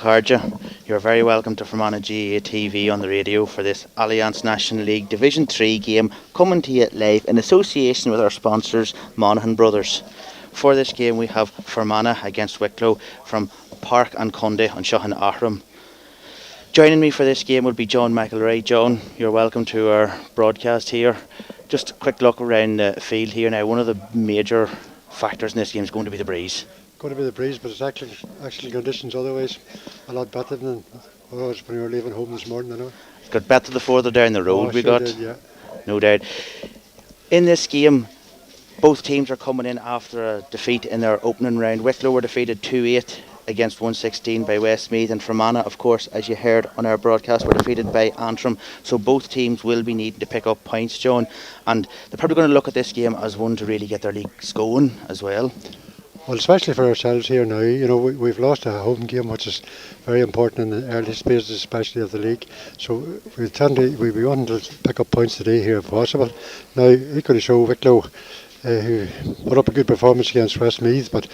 Carja. You're very welcome to Fermanagh GAA TV on the radio for this Allianz National League Division 3 game coming to you live in association with our sponsors Monaghan Brothers. For this game we have Fermanagh against Wicklow from Park and Cundy on Shahan Aughrim. Joining me for this game will be John McElroy. John, you're welcome to our broadcast here. Just a quick look around the field here now. One of the major factors in this game is going to be the breeze. Going to be the breeze, but it's actually conditions otherwise a lot better than when we were leaving home this morning. I know. It's got better the further down the road we sure got. did, yeah. No doubt. In this game, both teams are coming in after a defeat in their opening round. Wicklow were defeated 2-8 against 116 by Westmeath, and Fermanagh, of course, as you heard on our broadcast, were defeated by Aughrim. So both teams will be needing to pick up points, John, and they're probably going to look at this game as one to really get their leagues going as well. Well, especially for ourselves here now, we've lost a home game, which is very important in the early stages, especially of the league. So we'll be wanting to pick up points today here if possible. Now, equally so, Wicklow, who put up a good performance against Westmeath, but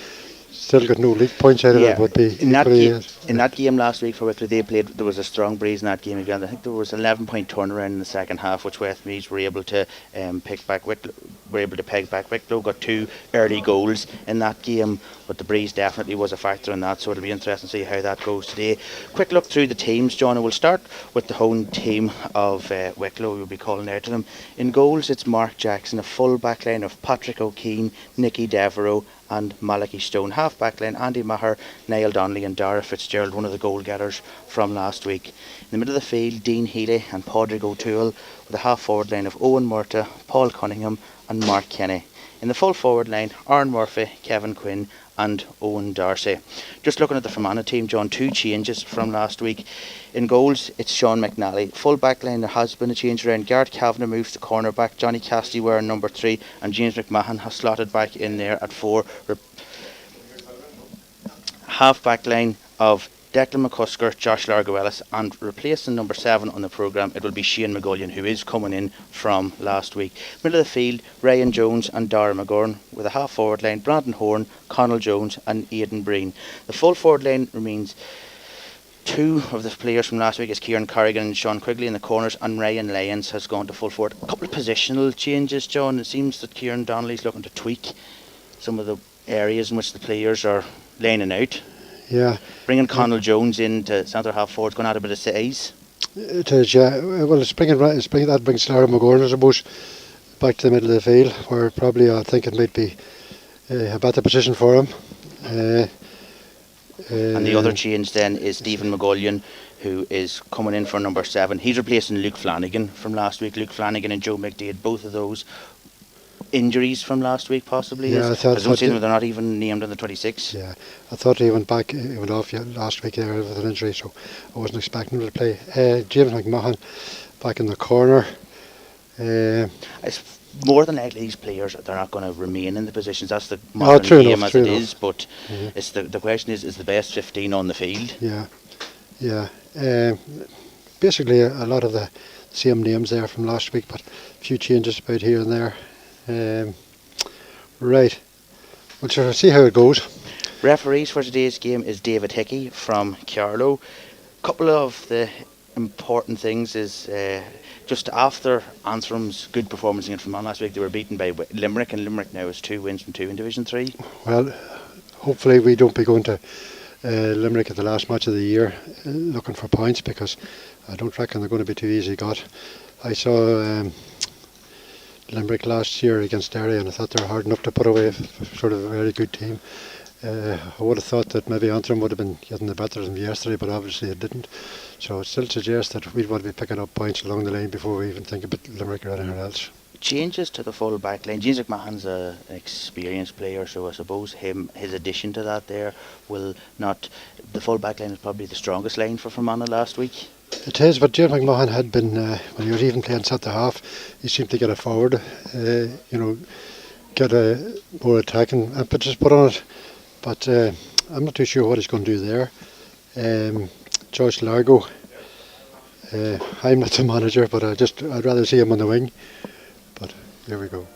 still got no league points out of it. Would be in that game last week for Wicklow, there was a strong breeze in that game again. I think there was an 11-point turnaround in the second half, which Westmeath were able to pick back. Were able to peg back. Wicklow got 2 early goals in that game, but the breeze definitely was a factor in that, so it'll be interesting to see how that goes today. Quick look through the teams, John, and we'll start with the home team of Wicklow. We'll be calling out to them. In goals, it's Mark Jackson, a full back line of Patrick O'Keane, Nicky Devereaux and Malachi Stone. Half back line, Andy Maher, Niall Donnelly and Dara Fitzgerald, one of the goal getters from last week. In the middle of the field, Dean Healy and Padraig O'Toole, with a half forward line of Owen Murtagh, Paul Cunningham and Mark Kenny. In the full forward line, Aaron Murphy, Kevin Quinn and Owen Darcy. Just looking at the Fermanagh team, John, 2 changes from last week. In goals, it's Sean McNally. Full back line, there has been a change around. Garrett Kavanagh moves to cornerback, Johnny Cassidy wearing number 3 and James McMahon has slotted back in there at 4. Half back line of Declan McCusker, Josh Largo-Ellis, and replacing number 7 on the programme, it will be Shane McGullion, who is coming in from last week. Middle of the field, Ryan Jones and Dara McGurn, with a half forward line, Brandon Horn, Connell Jones and Aidan Breen. The full forward line remains 2 of the players from last week is Kieran Corrigan and Sean Quigley in the corners, and Ryan Lyons has gone to full forward. A couple of positional changes, John. It seems that Kieran Donnelly's looking to tweak some of the areas in which the players are lining out. Yeah. Bringing Connell Jones in to centre half forward, going to add a bit of size. It is, yeah. Well, that brings Lara McGorn, I suppose, back to the middle of the field, where probably I think it might be a better position for him. And the other change then is Stephen McGullion, who is coming in for number 7. He's replacing Luke Flanagan from last week. Luke Flanagan and Joe McDade, both of those injuries from last week possibly. Yeah, I don't see them, they're not even named in the 26. Yeah, I thought he went off last week there with an injury, so I wasn't expecting him to play. James McMahon back in the corner. It's more than likely these players, they're not going to remain in the positions. That's the modern game as it is, but it's the question is the best 15 on the field? Yeah. Basically a lot of the same names there from last week, but a few changes about here and there. Right, we'll see how it goes. Referees for today's game is David Hickey from Carlow. A couple of the important things is just after Anthram's good performance against Fermanagh last week, they were beaten by Limerick, and Limerick now has 2 wins from 2 in Division 3. Well, hopefully we don't be going to Limerick at the last match of the year looking for points, because I don't reckon they're going to be too easy got. I saw Limerick last year against Derry, and I thought they were hard enough to put away sort of a very good team. I would have thought that maybe Antrim would have been getting the better of them yesterday, but obviously it didn't. So it still suggests that we'd want to be picking up points along the line before we even think about Limerick or anything else. Changes to the full back line. James McMahon's an experienced player, so I suppose his addition to that there will not. The full back line is probably the strongest line for Fermanagh last week. It is, but James McMahon had been, when he was even playing centre half, he seemed to get it forward, get a more attacking impetus put on it. But I'm not too sure what he's going to do there. Josh Largo, I'm not the manager, but I'd rather see him on the wing. But there we go.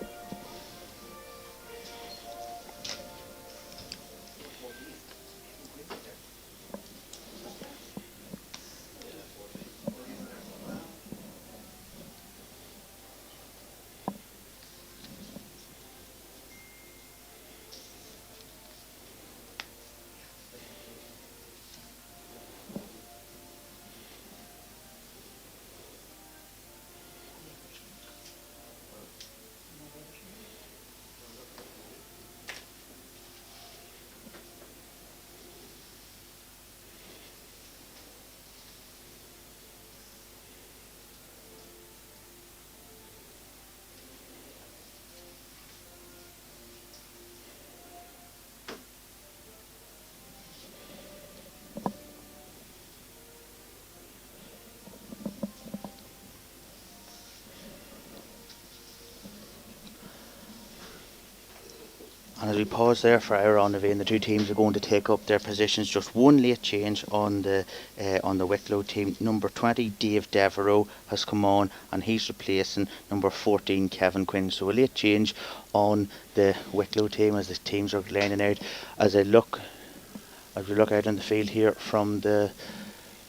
And as we pause there for our round of eight, the two teams are going to take up their positions. Just one late change on the Wicklow team. Number 20, Dave Devereaux, has come on, and he's replacing number 14, Kevin Quinn. So a late change on the Wicklow team as the teams are lining out. As we look out in the field here from the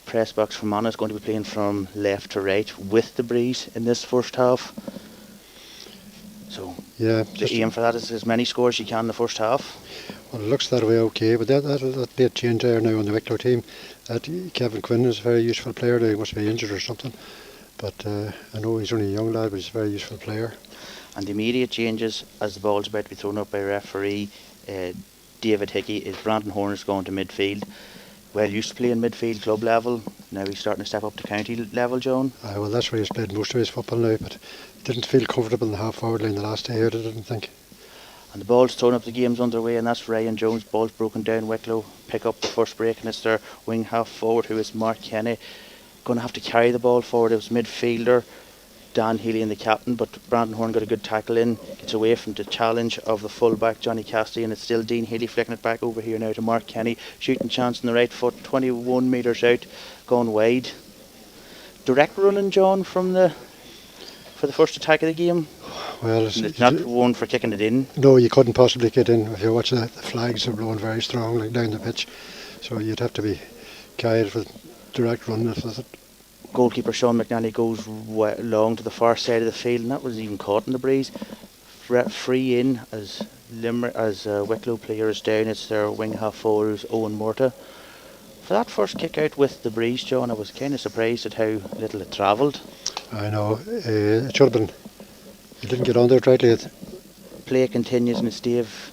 press box, Fermanagh is going to be playing from left to right with the breeze in this first half. So yeah, the aim for that is as many scores as you can in the first half. Well, it looks that way, okay, but that'll be a change there now on the Wicklow team. That Kevin Quinn is a very useful player. He must be injured or something, but I know he's only a young lad, but he's a very useful player. And the immediate changes as the ball's about to be thrown up by referee David Hickey is Brandon Horn is going to midfield. Well, used to play in midfield club level. Now he's starting to step up to county level, John. Well, that's where he's played most of his football now, but he didn't feel comfortable in the half-forward line the last day out, I didn't think. And the ball's thrown up, the game's underway, and that's Ryan Jones. Ball's broken down. Wicklow pick up the first break, and it's their wing half-forward, who is Mark Kenny. Going to have to carry the ball forward. It was midfielder Dan Healy and the captain, but Brandon Horn got a good tackle in, gets away from the challenge of the full-back Johnny Cassidy, and it's still Dean Healy flicking it back over here now to Mark Kenny. Shooting chance on the right foot, 21 metres out, going wide. Direct running, John, for the first attack of the game. Well, it's not one for kicking it in. No, you couldn't possibly get in. If you watch that, the flags are blowing very strongly down the pitch, so you'd have to be carried with direct run with it. Goalkeeper Sean McNally goes long to the far side of the field, and that was even caught in the breeze. Free in as Wicklow player is down. It's their wing half forward, Owen Morta. For that first kick out with the breeze, John, I was kind of surprised at how little it travelled. I know, it should have been. He didn't get on there rightly. Play continues, and it's Dave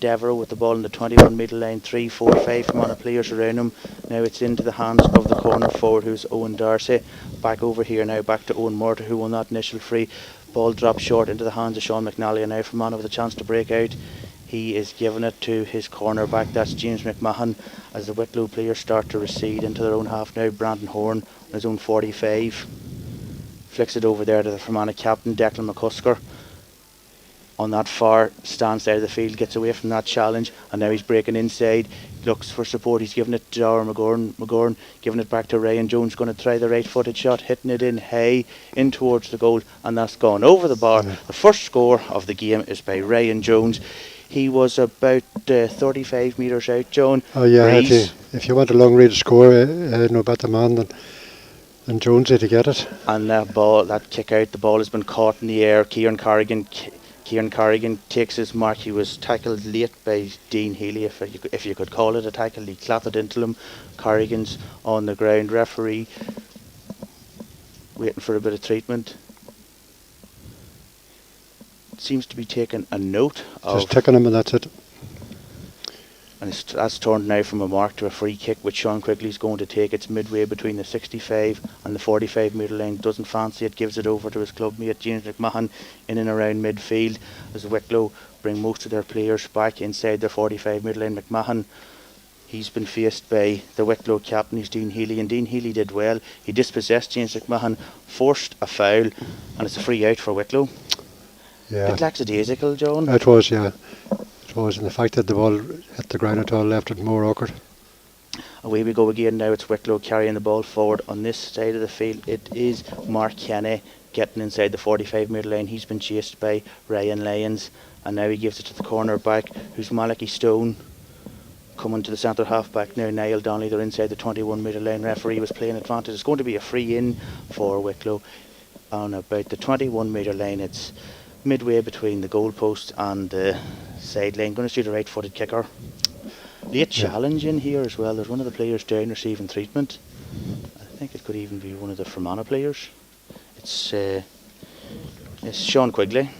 Devereaux with the ball in the 21 metre line, 3, 4, 5 Fermanagh players around him. Now it's into the hands of the corner forward, who's Owen Darcy. Back over here now, back to Owen Morta, who won that initial free. Ball dropped short into the hands of Sean McNally, and now Fermanagh with a chance to break out. He is giving it to his corner back, that's James McMahon, as the Wicklow players start to recede into their own half now. Brandon Horn on his own 45. Flicks it over there to the Fermanagh captain, Declan McCusker. On that far stand side of the field, gets away from that challenge, and now he's breaking inside, looks for support. He's giving it to Darragh McGorn, giving it back to Ryan Jones, going to try the right footed shot, hitting it in high in towards the goal, and that's gone over the bar. The first score of the game is by Ryan Jones. He was about 35 metres out, John. Oh yeah, if you want a long range score, no better man than Jonesy to get it. And that kick out, the ball has been caught in the air. Ciarán Corrigan takes his mark. He was tackled late by Dean Healy, if you could call it a tackle. He clapped it into him. Corrigan's on the ground. Referee waiting for a bit of treatment. Seems to be taking a note of. Just ticking him, and that's it. And that's turned now from a mark to a free kick, which Sean Quigley's going to take. It's midway between the 65 and the 45 metre line. Doesn't fancy it, gives it over to his club mate James McMahon in and around midfield as Wicklow bring most of their players back inside their 45 metre line. McMahon, he's been faced by the Wicklow captain, he's Dean Healy, and Dean Healy did well. He dispossessed James McMahon, forced a foul, and it's a free out for Wicklow. Yeah. A bit lackadaisical, John. It was, yeah. And the fact that the ball hit the ground at all left it more awkward. Away we go again now. It's Wicklow carrying the ball forward on this side of the field. It is Mark Kenny getting inside the 45 metre line. He's been chased by Ryan Lyons, and now he gives it to the corner back, who's Malachi Stone. Coming to the centre half back now, Niall Donnelly. They're inside the 21 metre line. Referee was playing advantage. It's going to be a free in for Wicklow on about the 21 metre line. It's midway between the goalpost and the sideline. Going to see the right footed kicker. Late challenge in here as well. There's one of the players down receiving treatment. I think it could even be one of the Fermanagh players. It's Sean Quigley.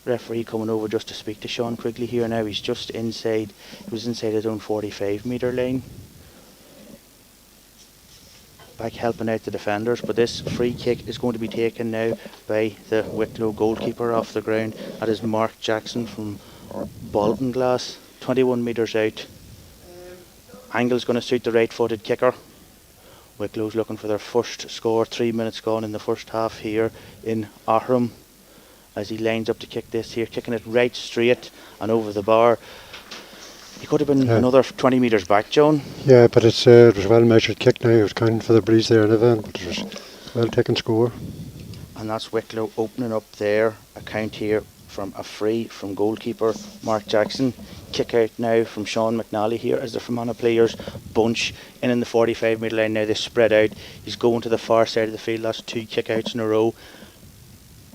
Referee coming over just to speak to Sean Quigley here now. He's just inside. He was inside his own 45 metre line. Back helping out the defenders, but this free kick is going to be taken now by the Wicklow goalkeeper off the ground. That is Mark Jackson from Baltinglass, 21 metres out. Angle's going to suit the right footed kicker. Wicklow's looking for their first score. 3 minutes gone in the first half here in Aughrim, as he lines up to kick this here, kicking it right straight and over the bar. He could have been another 20 metres back, John. Yeah, but it was a well measured kick now. It was counting for the breeze there in the van, but it was a well taken score. And that's Wicklow opening up their account here from a free from goalkeeper Mark Jackson. Kick out now from Sean McNally here as the Fermanagh players bunch in the 45 metre line. Now they spread out. He's going to the far side of the field. That's 2 kick outs in a row,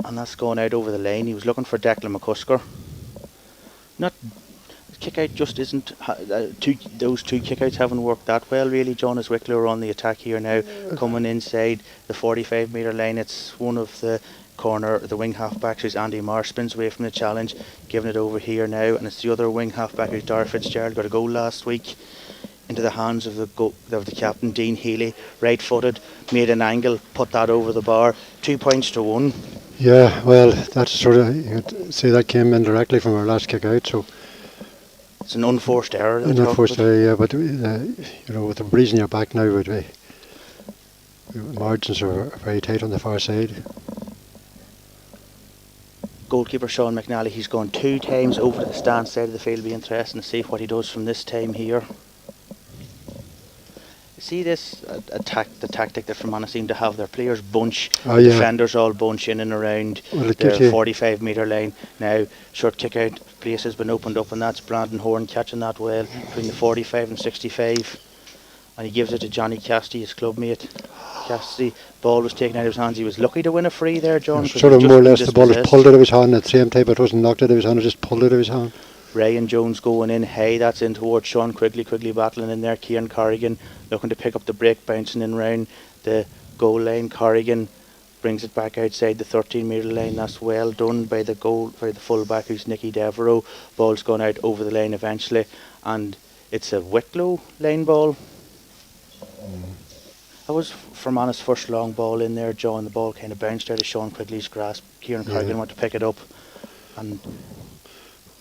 and that's going out over the line. He was looking for Declan McCusker. Not kick out just isn't those 2 kick outs haven't worked that well really, John, as Wicklow are on the attack here now, coming inside the 45 metre line. It's one of the the wing half backs who's Andy Marr, spins away from the challenge, giving it over here now, and it's the other wing half back who's Dara Fitzgerald, got a goal last week, into the hands of the captain Dean Healy, right footed, made an angle, put that over the bar. 2 points to 1. Yeah, well, that's sort of, you could say that came in directly from our last kick out, so it's an unforced error. An unforced error, yeah, but with the breeze in your back now, margins are very tight on the far side. Goalkeeper Sean McNally, he's gone 2 times over to the stand side of the field. It'll be interesting to see what he does from this time here. See this the tactic that Fermanagh seem to have, their players bunch, defenders all bunch in and around their 45 metre line. Now short kick out place has been opened up, and that's Brandon Horn catching that well between the 45 and 65, and he gives it to Johnny Cassidy, his club mate. Cassidy, ball was taken out of his hands. He was lucky to win a free there, John. Sort of more or less the ball was pulled out of his hand at the same time. It wasn't knocked out of his hand, it just pulled out of his hand. Ryan Jones going in, hey, that's in towards Sean Quigley battling in there. Ciarán Corrigan looking to pick up the break, bouncing in round the goal line. Corrigan brings it back outside the 13 metre line. That's well done by the full back who's Nicky Devereaux. Ball's gone out over the line eventually, and it's a Wicklow line ball. That was Fermanagh's first long ball in there, John. The ball kind of bounced out of Sean Quigley's grasp. Ciarán Corrigan went to pick it up, and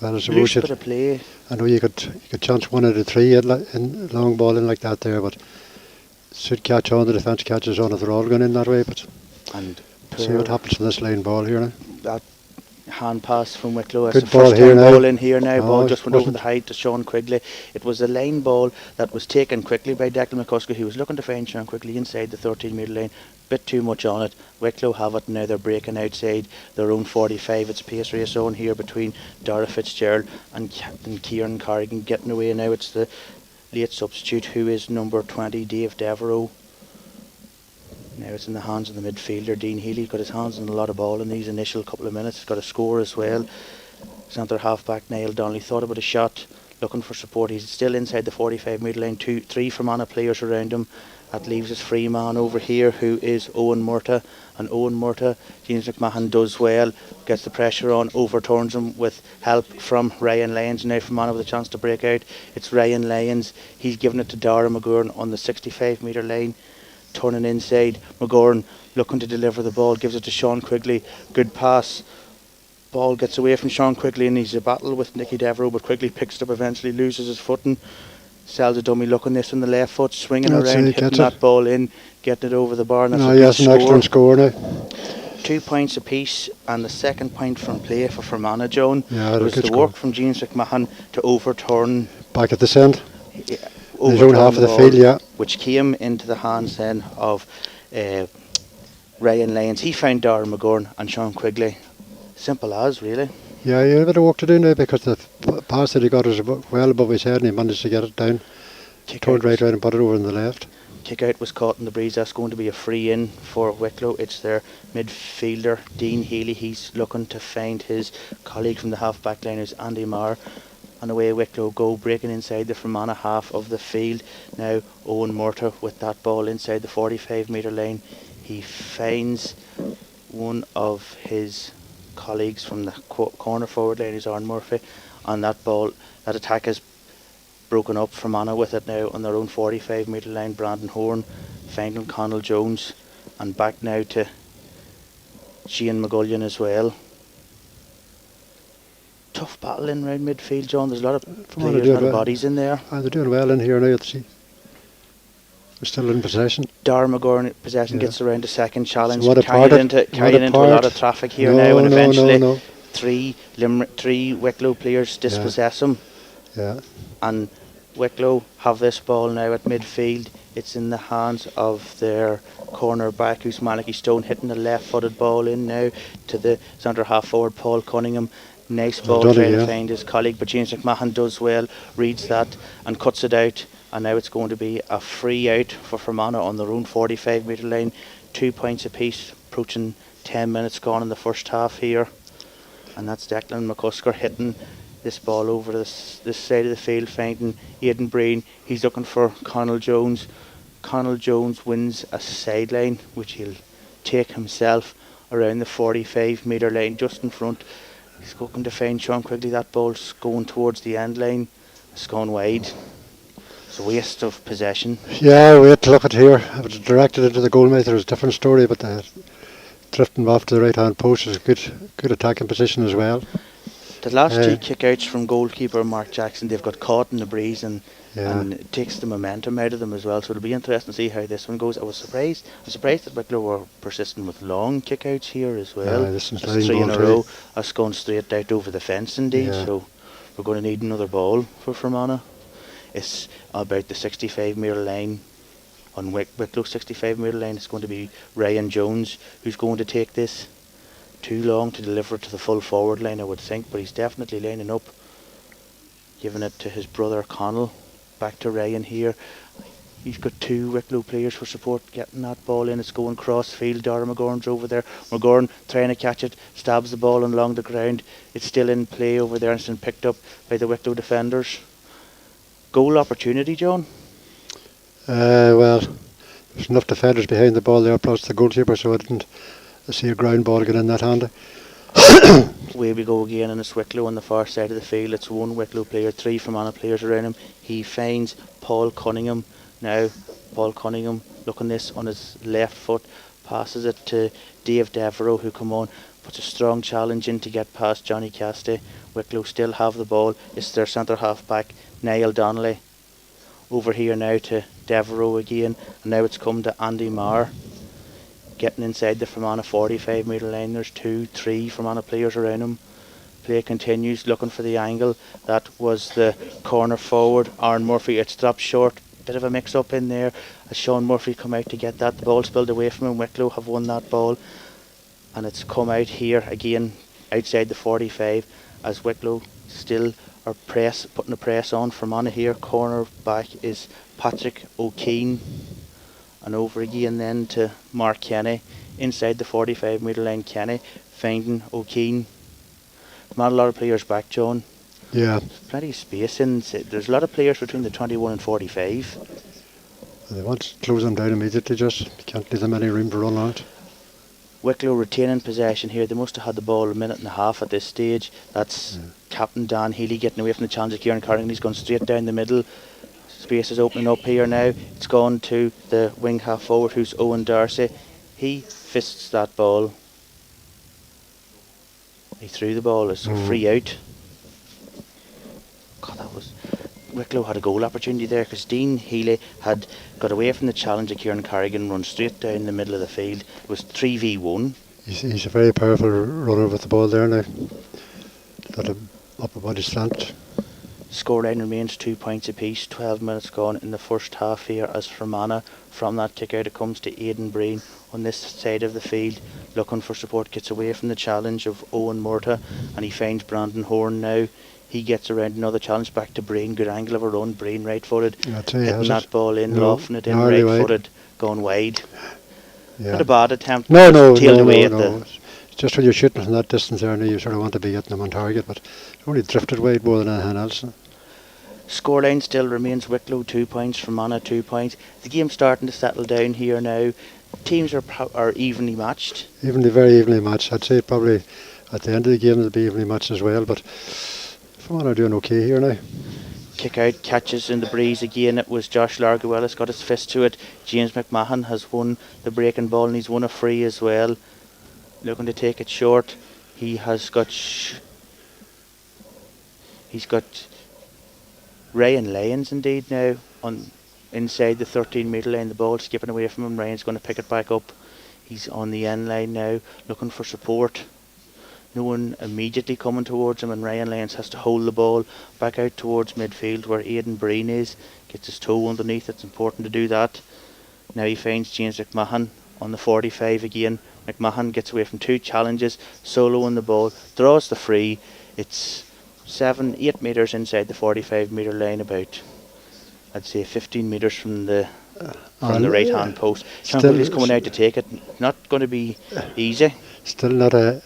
well, as a loose bit of play. I know you could chance 1 out of 3 in long ball in like that there, but should catch on, the defence catches on if they're all going in that way. But see what happens to this line ball here now. That hand pass from Wicklow. Good it's the ball first here time now. Ball in here now. Ball just went over wasn't the height to Sean Quigley. It was a line ball that was taken quickly by Declan McCusker. He was looking to find Sean Quigley inside the 13 metre line. Bit too much on it. Wicklow have it now. They're breaking outside their own 45. It's pace race on here between Dara Fitzgerald and Ciarán Corrigan getting away now. It's the late substitute who is number 20, Dave Devereaux. Now it's in the hands of the midfielder Dean Healy. Got his hands on a lot of ball in these initial couple of minutes. He's got a score as well. Centre half back Niall Donnelly thought about a shot, looking for support. He's still inside the 45 metre line. 3 Fermanagh players around him. That leaves his free man over here, who is Owen Murtagh. And Owen Murtagh, James McMahon does well, gets the pressure on, overturns him with help from Ryan Lyons. Now Fermanagh with a chance to break out. It's Ryan Lyons. He's given it to Dara Maguire on the 65 metre line. Turning inside, McGurn looking to deliver the ball, gives it to Sean Quigley. Good pass. Ball gets away from Sean Quigley, and he's a battle with Nicky Devereaux, but Quigley picks it up eventually, loses his footing. Sells a dummy looking this on the left foot, swinging around, hitting that ball in, getting it over the bar. And that's an excellent score now. 2 points apiece, and the second point from play for Fermanagh, Joan. Yeah, it was the work from James McMahon to overturn. Back at this end. His own half of the field, yeah. Which came into the hands then of Ryan Lyons. He found Dara Maguire and Sean Quigley. Simple as, really. Yeah, he had a bit of work to do now, because the pass that he got was well above his head, and he managed to get it down. Turned right around and put it over on the left. Kick out was caught in the breeze. That's going to be a free in for Wicklow. It's their midfielder Dean Healy. He's looking to find his colleague from the half back line, who's Andy Marr. And away Wicklow go, breaking inside the Fermanagh half of the field. Now Owen Murtagh with that ball inside the 45 metre line. He finds one of his colleagues from the corner forward line, is Aaron Murphy, and that ball, that attack is broken up. Fermanagh with it now on their own 45 metre line. Brandon Horn finding Connell Jones, and back now to Shane McGullion as well. Tough battle in round midfield, John. There's a lot of players, a lot of bodies in there. They're doing well in here now. We're still in possession. Maguire in possession, Yeah. gets around the second challenge, So what a carrying part into a lot of traffic here now, and eventually three Wicklow players dispossess him. Yeah. And Wicklow have this ball now at midfield. It's in the hands of their corner back, who's Manach Stone, hitting the left-footed ball in now to the centre half forward Paul Cunningham. Nice ball, trying to find his colleague, but James McMahon does well, reads that and cuts it out. And now it's going to be a free out for Fermanagh on their own 45-metre line. 2 points apiece, approaching 10 minutes gone in the first half here. And that's Declan McCusker hitting this ball over this side of the field, finding Aidan Breen. He's looking for Connell Jones. Connell Jones wins a sideline, which he'll take himself around the 45-metre line just in front. He's looking to find Sean Quigley. That ball's going towards the end line. It's gone wide. It's a waste of possession. Yeah, we had to look at here. If it was directed into the goalmouth, there was a different story, but drifting off to the right hand post is a good attacking position as well. The last two kick-outs from goalkeeper Mark Jackson, they've got caught in the breeze and it takes the momentum out of them as well. So it'll be interesting to see how this one goes. I was surprised that Wicklow were persistent with long kick-outs here as well. This is 3 in a row. Us going straight out over the fence indeed. Yeah. So we're going to need another ball for Fermanagh. It's about the 65-metre line. On Wicklow 65-metre line, it's going to be Ryan Jones who's going to take this. Too long to deliver it to the full forward line, I would think, but he's definitely lining up, giving it to his brother Connell. Back to Ryan here. He's got 2 Wicklow players for support getting that ball in. It's going cross field. Dara McGorn's over there. McGorn trying to catch it, stabs the ball along the ground. It's still in play over there and it's been picked up by the Wicklow defenders. Goal opportunity, John? Well, there's enough defenders behind the ball there, plus the goalkeeper, so I didn't see a ground ball get in that handy. Away we go again, and it's Wicklow on the far side of the field. It's 1 Wicklow player, 3 Fermanagh players around him. He finds Paul Cunningham. Now Paul Cunningham looking this on his left foot, passes it to Dave Devereaux, who come on, puts a strong challenge in to get past Johnny Casty. Wicklow still have the ball. It's their centre half back Niall Donnelly. Over here now to Devereaux again, and now it's come to Andy Marr. Getting inside the Fermanagh 45-metre line. There's 2, 3 Fermanagh players around him. Play continues, looking for the angle. That was the corner forward, Aaron Murphy. It's dropped short. Bit of a mix-up in there as Sean Murphy come out to get that. The ball spilled away from him. Wicklow have won that ball. And it's come out here again, outside the 45, as Wicklow still are putting a press on. Fermanagh here. Corner back is Patrick O'Keane. And over again then to Mark Kenny, inside the 45-metre line. Kenny finding O'Keane. Not a lot of players back, John. Yeah. There's plenty of space in. There's a lot of players between the 21 and 45. They want to close them down immediately, just can't leave them any room to run out. Wicklow retaining possession here. They must have had the ball a minute and a half at this stage. That's Captain Dan Healy getting away from the challenge of Ciarán Corrigan. He's gone straight down the middle. Space is opening up here now. It's gone to the wing half forward, who's Owen Darcy. He fists that ball. He threw the ball. It's a free out. God, that was... Wicklow had a goal opportunity there because Dean Healy had got away from the challenge of Ciarán Corrigan, run straight down the middle of the field. It was 3v1. He's a very powerful runner with the ball there now. Got him up above his slant. Scoreline remains 2 points apiece. 12 minutes gone in the first half here as Fermanagh, from that kick out, it comes to Aidan Breen on this side of the field, looking for support, gets away from the challenge of Owen Murtagh, and he finds Brandon Horn now. He gets around another challenge back to Breen. Good angle of a run. Breen right footed, hitting that ball in, lofting it in right footed, going wide. Not a bad attempt. No. It's just when you're shooting from that distance there, you sort of want to be hitting them on target, but it's only drifted wide more than anything else. Scoreline still remains Wicklow 2 points, Fermanagh 2 points. The game's starting to settle down here now. Teams are evenly matched. Very evenly matched. I'd say probably at the end of the game they'll be evenly matched as well, but Fermanagh are doing okay here now. Kick out, catches in the breeze again. It was Josh Largwell got his fist to it. James McMahon has won the breaking ball and he's won a free as well. Looking to take it short. He has got he's got Ryan Lyons indeed now on inside the 13-metre line. The ball skipping away from him. Ryan's going to pick it back up. He's on the end line now, looking for support. No one immediately coming towards him, and Ryan Lyons has to hold the ball back out towards midfield where Aidan Breen is. Gets his toe underneath. It's important to do that. Now he finds James McMahon on the 45 again. McMahon gets away from 2 challenges, soloing the ball, draws the free. It's 7-8 metres inside the 45-metre line, about, I'd say, 15 metres from the right hand post. Sean Quigley's coming out to take it. Not going to be easy. Still not an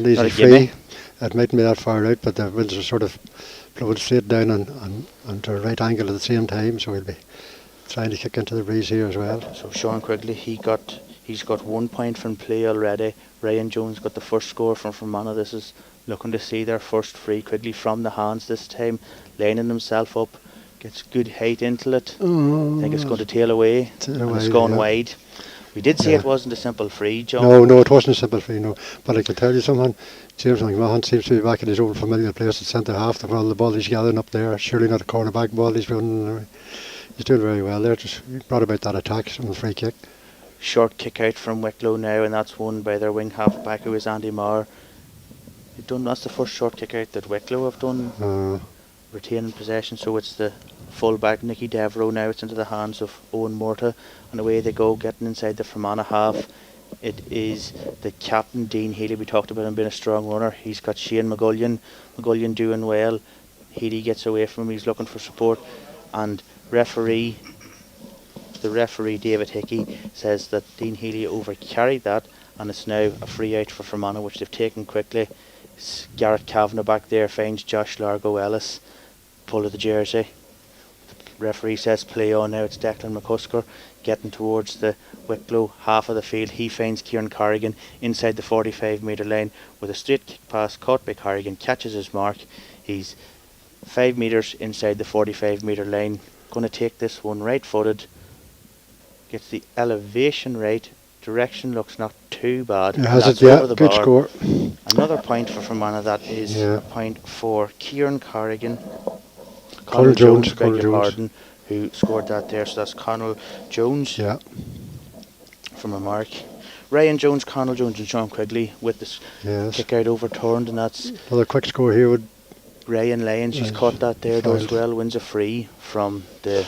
easy free. It mightn't be that far out, but the winds are sort of blowing straight down onto a right angle at the same time, so he'll be trying to kick into the breeze here as well. So Sean Quigley, he's got 1 point from play already. Ryan Jones got the first score from Fermanagh. This is looking to see their first free. Quigley from the hands this time, lining himself up, gets good height into it. I think it's going to tail away, and it's gone wide. We did say it wasn't a simple free, John. No, it wasn't a simple free, no. But I can tell you something, James McMahon seems to be back in his old familiar place at centre half. All the ball he's gathering up there, surely not a cornerback ball he's running. He's doing very well there. Just brought about that attack from the free kick. Short kick out from Wicklow now, and that's won by their wing half back, who is Andy Marr. That's the first short kick out that Wicklow have done, retaining possession. So it's the full back Nicky Devereaux now. It's into the hands of Owen Morta, and away they go, getting inside the Fermanagh half. It is the captain, Dean Healy. We talked about him being a strong runner. He's got Shane McGullion doing well. Healy gets away from him. He's looking for support, and the referee David Hickey says that Dean Healy overcarried that, and it's now a free out for Fermanagh, which they've taken quickly. Garrett Kavanagh back there finds Josh Largo Ellis, pull of the jersey. The referee says play on now. It's Declan McCusker getting towards the Wicklow half of the field. He finds Ciarán Corrigan inside the 45-metre line with a straight kick pass caught by Corrigan, catches his mark. He's 5 metres inside the 45-metre line. Going to take this one right footed. Gets the elevation right. Direction looks not too bad. Good score. Another point for Fermanagh. That is a point for Ciarán Corrigan. Conal Jones, who scored that there. So that's Conal Jones from a mark. Ryan Jones, Conal Jones and Sean Quigley with this kick out overturned, and that's another quick score here. Ryan Lyons, he's caught that there, does well, wins a free from the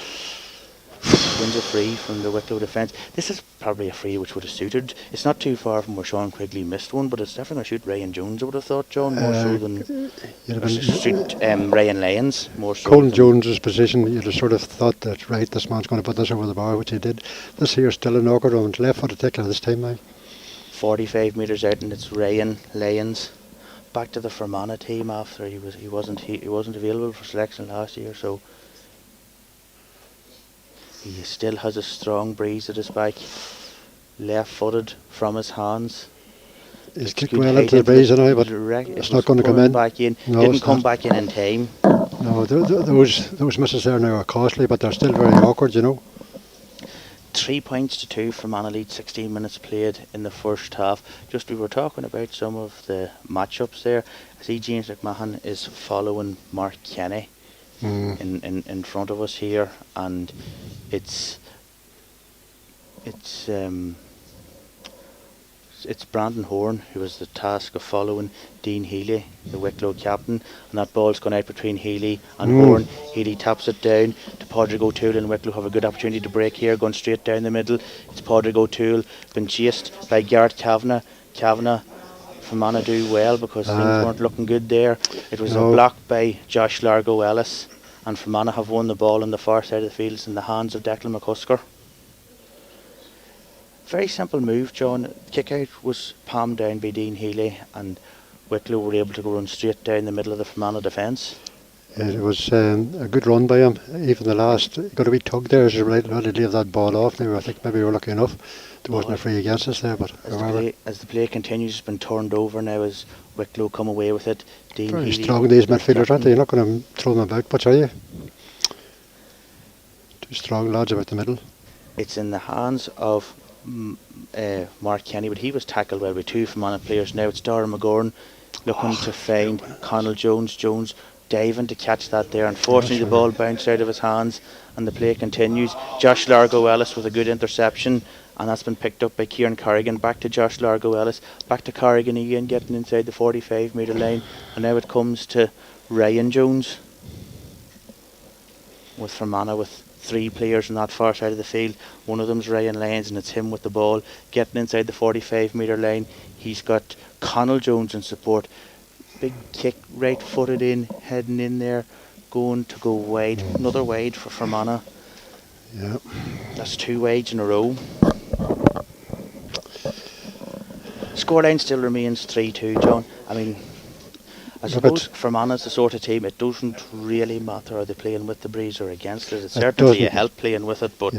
Wicklow defence. This is probably a free which would have suited. It's not too far from where Sean Quigley missed one, but it's definitely going to suit Ryan Jones, I would have thought, John, more so than suit Ryan Lyons. More so. Conal Jones's position, you'd have sort of thought that, right, this man's going to put this over the bar, which he did. This here still an awkward one. Left footed tackle this time, man. 45 metres out, and it's Ryan Lyons. Back to the Fermanagh team after he wasn't available for selection last year, so he still has a strong breeze at his back. Left footed from his hands. He's kicked well into the breeze now, but it's not going to come in. Back in. No, didn't come back in time. No, those misses there now are costly, but they're still very awkward, you know. 3 points to 2 for Manach lead, 16 minutes played in the first half. Just we were talking about some of the matchups there. I see James McMahon is following Mark Kenny in front of us here, and it's Brandon Horn who has the task of following Dean Healy, the Wicklow captain, and that ball's gone out between Healy and Horn. Healy taps it down to Padraig O'Toole, and Wicklow have a good opportunity to break here, going straight down the middle. It's Padraig O'Toole, been chased by Garrett Kavanagh. Fermanagh do well because things weren't looking good there. It was a block by Josh Largo Ellis, and Fermanagh have won the ball on the far side of the field. It's in the hands of Declan McCusker. Very simple move, John. Kick out was palmed down by Dean Healy, and Wicklow were able to go run straight down the middle of the Fermanagh defence. It was a good run by him. Even the last, got a wee tug there as he ready to leave that ball off. Now I think maybe we were lucky enough. There wasn't a free against us there, but as the play continues, it's been turned over now as Wicklow come away with it. Dean very Healy, strong these midfielders, aren't they? You're not going to throw them about much, are you? Two strong lads about the middle. It's in the hands of Mark Kenny, but he was tackled well by two Fermanagh players. Now it's Darragh McGorn looking to find Conal Jones. Jones diving to catch that there. Unfortunately, the ball bounced out of his hands and the play continues. Josh Largo-Ellis with a good interception, and that's been picked up by Ciarán Corrigan. Back to Josh Largo-Ellis, back to Corrigan again, getting inside the 45 metre line, and now it comes to Ryan Jones with Fermanagh with 3 players on that far side of the field. One of them's Ryan Lyons, and it's him with the ball getting inside the 45 metre line. He's got Conall Jones in support. Big kick, right footed in, heading in there, going to go wide. Another wide for Fermanagh. Yeah. That's 2 wides in a row. Scoreline still remains 3-2, John. I mean, I suppose Fermanagh's the sort of team, it doesn't really matter are they playing with the breeze or against it. It's certainly a help playing with it, but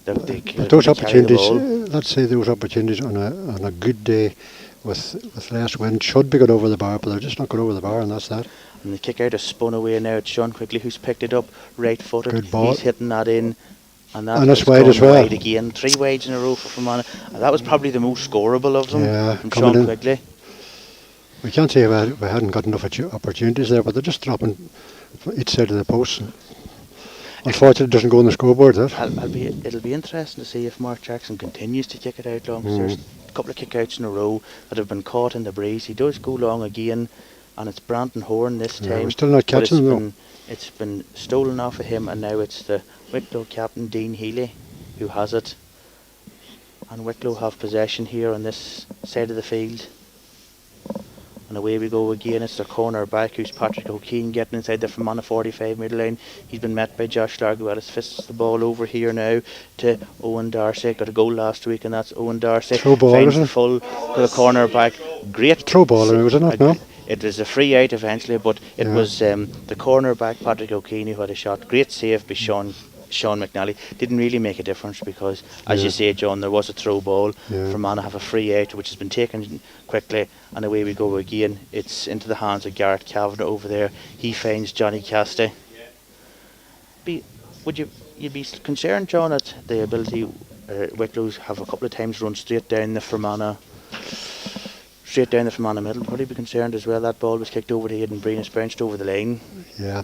they those opportunities, let's say those opportunities on a good day with less wind should be good over the bar, but they're just not good over the bar, and that's that. And the kick out is spun away now. It's Sean Quigley who's picked it up, right footed. Good ball. He's hitting that in. And that's wide as well. Wide again. 3 wides in a row for Fermanagh. And that was probably the most scoreable of them from Sean Quigley. We can't say we hadn't got enough opportunities there, but they're just dropping each side of the post. Unfortunately, it doesn't go on the scoreboard. It'll be interesting to see if Mark Jackson continues to kick it out long. There's a couple of kick-outs in a row that have been caught in the breeze. He does go long again, and it's Brandon Horn this time. We're still not catching them. It's been stolen off of him, and now it's the Wicklow captain Dean Healy who has it. And Wicklow have possession here on this side of the field. And away we go again. It's their corner back, who's Patrick O'Keefe, getting inside the Fermanagh 45 metre line. He's been met by Josh Largo-Ellis. Fists the ball over here now to Owen Darcy. Got a goal last week, and that's Owen Darcy. Throw ball, finds the full to the corner back. Great throw ball, was it not? No. It was a free out eventually, but it was the corner back Patrick O'Keefe who had a shot. Great save by Sean McNally. Didn't really make a difference because, as you say, John, there was a throw ball. Fermanagh have a free out which has been taken quickly, and away we go again. It's into the hands of Garrett Kavanagh over there. He finds Johnny Casty. You'd be concerned, John, at the ability Wicklows have a couple of times run straight down the Fermanagh middle. Would he be concerned as well? That ball was kicked over to Aidan Breen. It's bounced over the line. Yeah.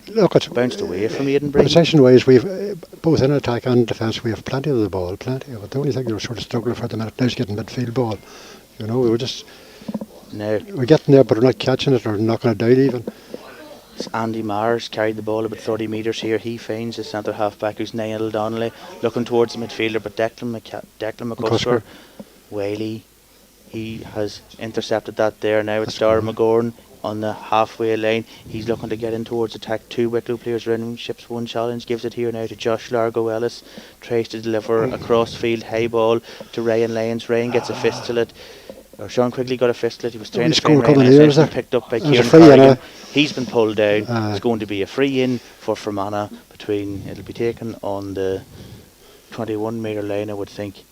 Look, it's bounced away from Aidan Breen. Possession-wise, we've both in attack and defence, we have plenty of the ball, plenty of it. The only thing we're sort of struggling for at the minute now is getting midfield ball. You know, we're getting there, but we're not catching it or knocking it down even. It's Andy Mars carried the ball about 30 metres here. He finds the centre half back, who's Niall Donnelly, looking towards the midfielder, but Declan McCusker, Whaley. He has intercepted that there. Now it's Dara McGorn on the halfway line. He's looking to get in towards attack. 2 Wicklow players running. Ships 1 challenge. Gives it here now to Josh Largo-Ellis. Tries to deliver a cross-field high ball to Ryan Lyons. Ryan gets a fistful at. Or Sean Quigley got a fistful. He was trying to find Ryan Lyons. He's been picked up by Ciarán Corrigan. He's been pulled down. It's going to be a free in for Fermanagh it'll be taken on the 21 metre line, I would think.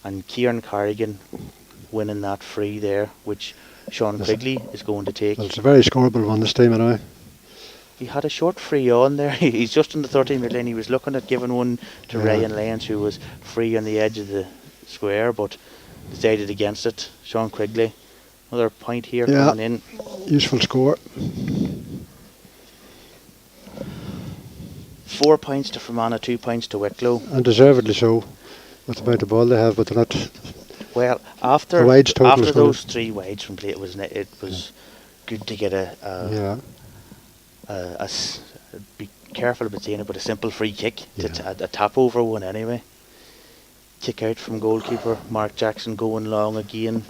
And Ciarán Corrigan winning that free there, which Sean Quigley is going to take. Well, it's a very scoreable one this time, anyway. He had a short free on there. He's just on the 13 metre line. He was looking at giving one to Ryan Lyons, who was free on the edge of the square, but decided against it. Sean Quigley, another point here coming in. Useful score. 4 points to Fermanagh, 2 points to Wicklow. And deservedly so, with the amount of ball they have, but they're not. Well, after those 3 wides from play, it was good to get be careful about saying it, but a simple free kick, a tap over one anyway. Kick out from goalkeeper Mark Jackson, going long again.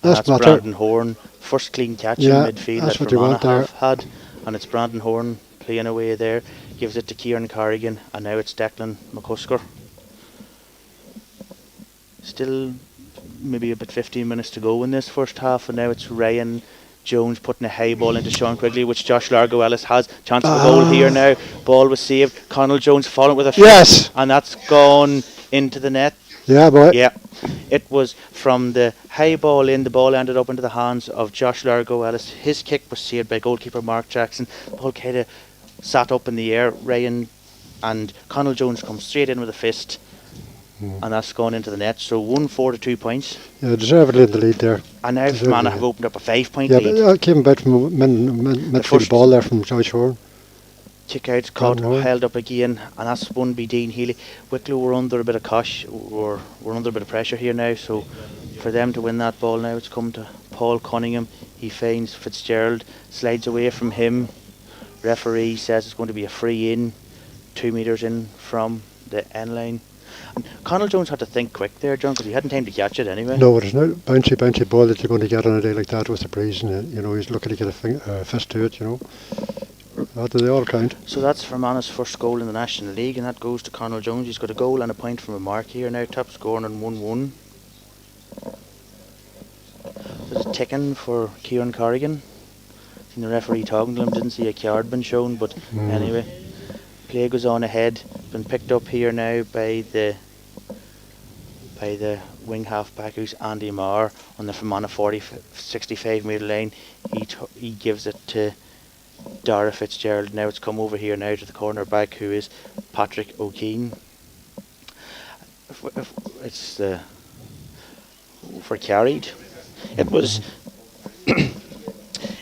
That's Brandon Horn, first clean catch in midfield that Fermanagh have had, and it's Brandon Horn playing away there. Gives it to Ciarán Corrigan, and now it's Declan McCusker. Still maybe about 15 minutes to go in this first half, and now it's Ryan Jones putting a high ball into Sean Quigley, which Josh Largo-Ellis has. Chance for a goal here now. Ball was saved. Conall Jones following with a fist, and that's gone into the net. Yeah, boy. Yeah. It was from the high ball in. The ball ended up into the hands of Josh Largo-Ellis. His kick was saved by goalkeeper Mark Jackson. The ball kind of sat up in the air. Ryan and Conall Jones come straight in with a fist. and that's gone into the net. So 1-4 to 2 points. Yeah, deservedly in the lead there. And now Fermanagh have opened up a 5-point Yeah, lead. but it came about from a midfield ball there from Joyce Horn. Kick out's caught, held up again, and that's won by Dean Healy. Wicklow were under a bit of we're under a bit of pressure here now, so for them to win that ball now, it's come to Paul Cunningham. He feigns Fitzgerald, slides away from him. Referee says it's going to be a free in, 2 metres in from the end line. And Conall Jones had to think quick there, John, because he hadn't time to catch it anyway. No, there's no bouncy ball that you're going to get on a day like that with the breeze, and he's looking to get a fist to it, How do they all count? So that's Fermanagh's first goal in the National League, and that goes to Conall Jones. He's got a goal and a point from a mark here now, top scoring on 1-1. There's a ticking for Ciarán Corrigan. Seen the referee talking to him, didn't see a card been shown, but anyway, play goes on ahead. Been picked up here now by the wing half back, who's Andy Marr on the Fermanagh 65 metre line. He gives it to Dara Fitzgerald. Now it's come over here now to the corner back, who is Patrick O'Keefe. It's overcarried. It was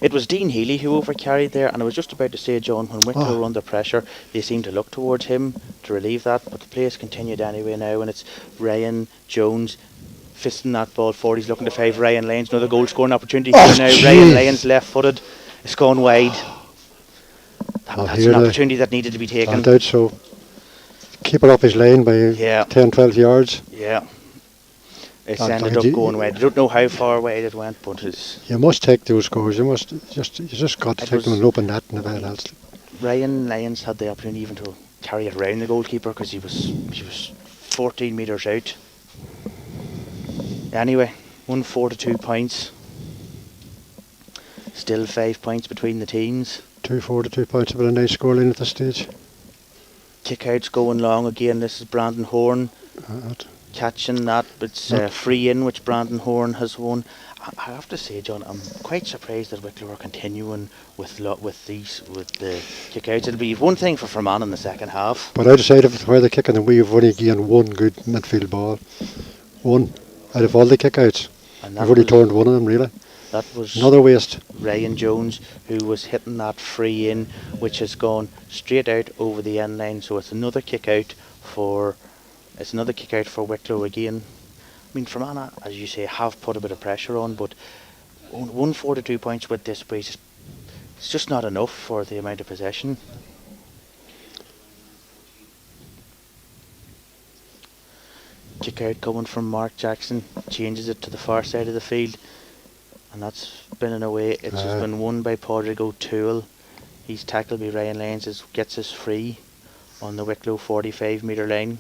it was Dean Healy who overcarried there, and I was just about to say, John, when Wicklow were under pressure, they seemed to look towards him to relieve that, but the play has continued anyway now, and it's Ryan Jones fisting that ball forward. He's looking to favour Ryan Lyons. Another goal scoring opportunity here now. Ryan Lyons left footed. It's gone wide. That's an opportunity that needed to be taken. I doubt so. Keep it up his lane by 10, 12 yards. Yeah. It's ended up going wide. I don't know how far wide it went, but it's... You must take those scores. You just got to take them and open that and everything else. Ryan Lyons had the opportunity even to carry it around the goalkeeper because he was 14 metres out. Anyway, 1-4 to 2 points. Still 5 points between the teams. 2-4 to 2 points, but a nice scoreline at this stage. Kick out's going long again. This is Brandon Horn catching that. It's free in, which Brandon Horn has won. I have to say, John, I'm quite surprised that Wicklow are continuing with the kick outs. It'll be one thing for Fermanagh in the second half. But outside of where they're kicking, and we've only gained one good midfield ball. One out of all the kick outs. We've only turned one of them, really. That was another waste. Ryan Jones, who was hitting that free in, which has gone straight out over the end line. So it's another kick out for Wicklow again. I mean, Fermanagh, as you say, have put a bit of pressure on, but 1-4 to 2 points with this pace, it's just not enough for the amount of possession. Kick out coming from Mark Jackson, changes it to the far side of the field, and that's spinning away. It's just been won by Padraig O'Toole. He's tackled by Ryan Lyons, gets us free on the Wicklow 45 metre line.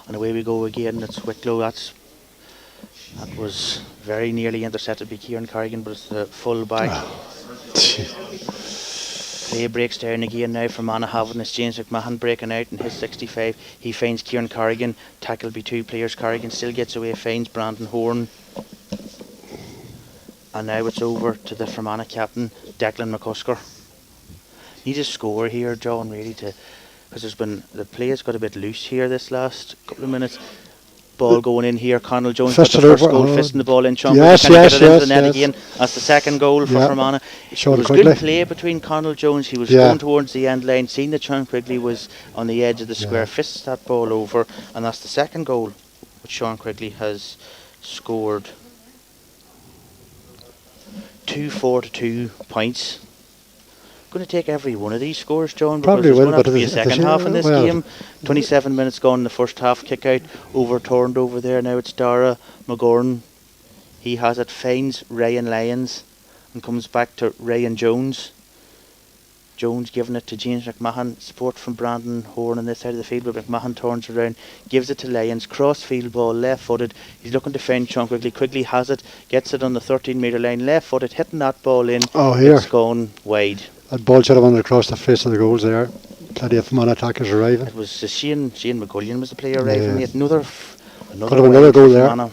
And away we go again. It's Wicklow. That was very nearly intercepted by Ciarán Corrigan, but it's the full back. Play breaks down again now for Manach having this. James McMahon breaking out in his 65. He finds Ciarán Corrigan, tackled by two players. Corrigan still gets away, finds Brandon Horn. And now it's over to the Fermanagh captain, Declan McCusker. Need a score here, John, really, because the play has got a bit loose here this last couple of minutes. Ball going in here. Conall Jones got the first goal, fisting the ball in. Sean Quigley get it into the net again. That's the second goal for Fermanagh. It was good play between Conall Jones. He was going towards the end line, seeing that Sean Quigley was on the edge of the square, fists that ball over, and that's the second goal which Sean Quigley has scored. 2-4 to 2 points. Going to take every one of these scores, John, because there's going to have to be a second half in this game. 27 minutes gone in the first half. Kick out overturned over there. Now it's Dara McGorn. He has it, finds Ryan Lyons and comes back to Ryan Jones. Jones giving it to James McMahon. Support from Brandon Horn on this side of the field, but McMahon turns around, gives it to Lyons. Cross field ball, left footed. He's looking to find Sean Quigley. Quigley has it, gets it on the 13 metre line, left footed, hitting that ball in. It's gone wide. That ball should have went across the face of the goals there. Plenty of man attackers arriving. It was Shane McGullion was the player arriving. Yet another goal there.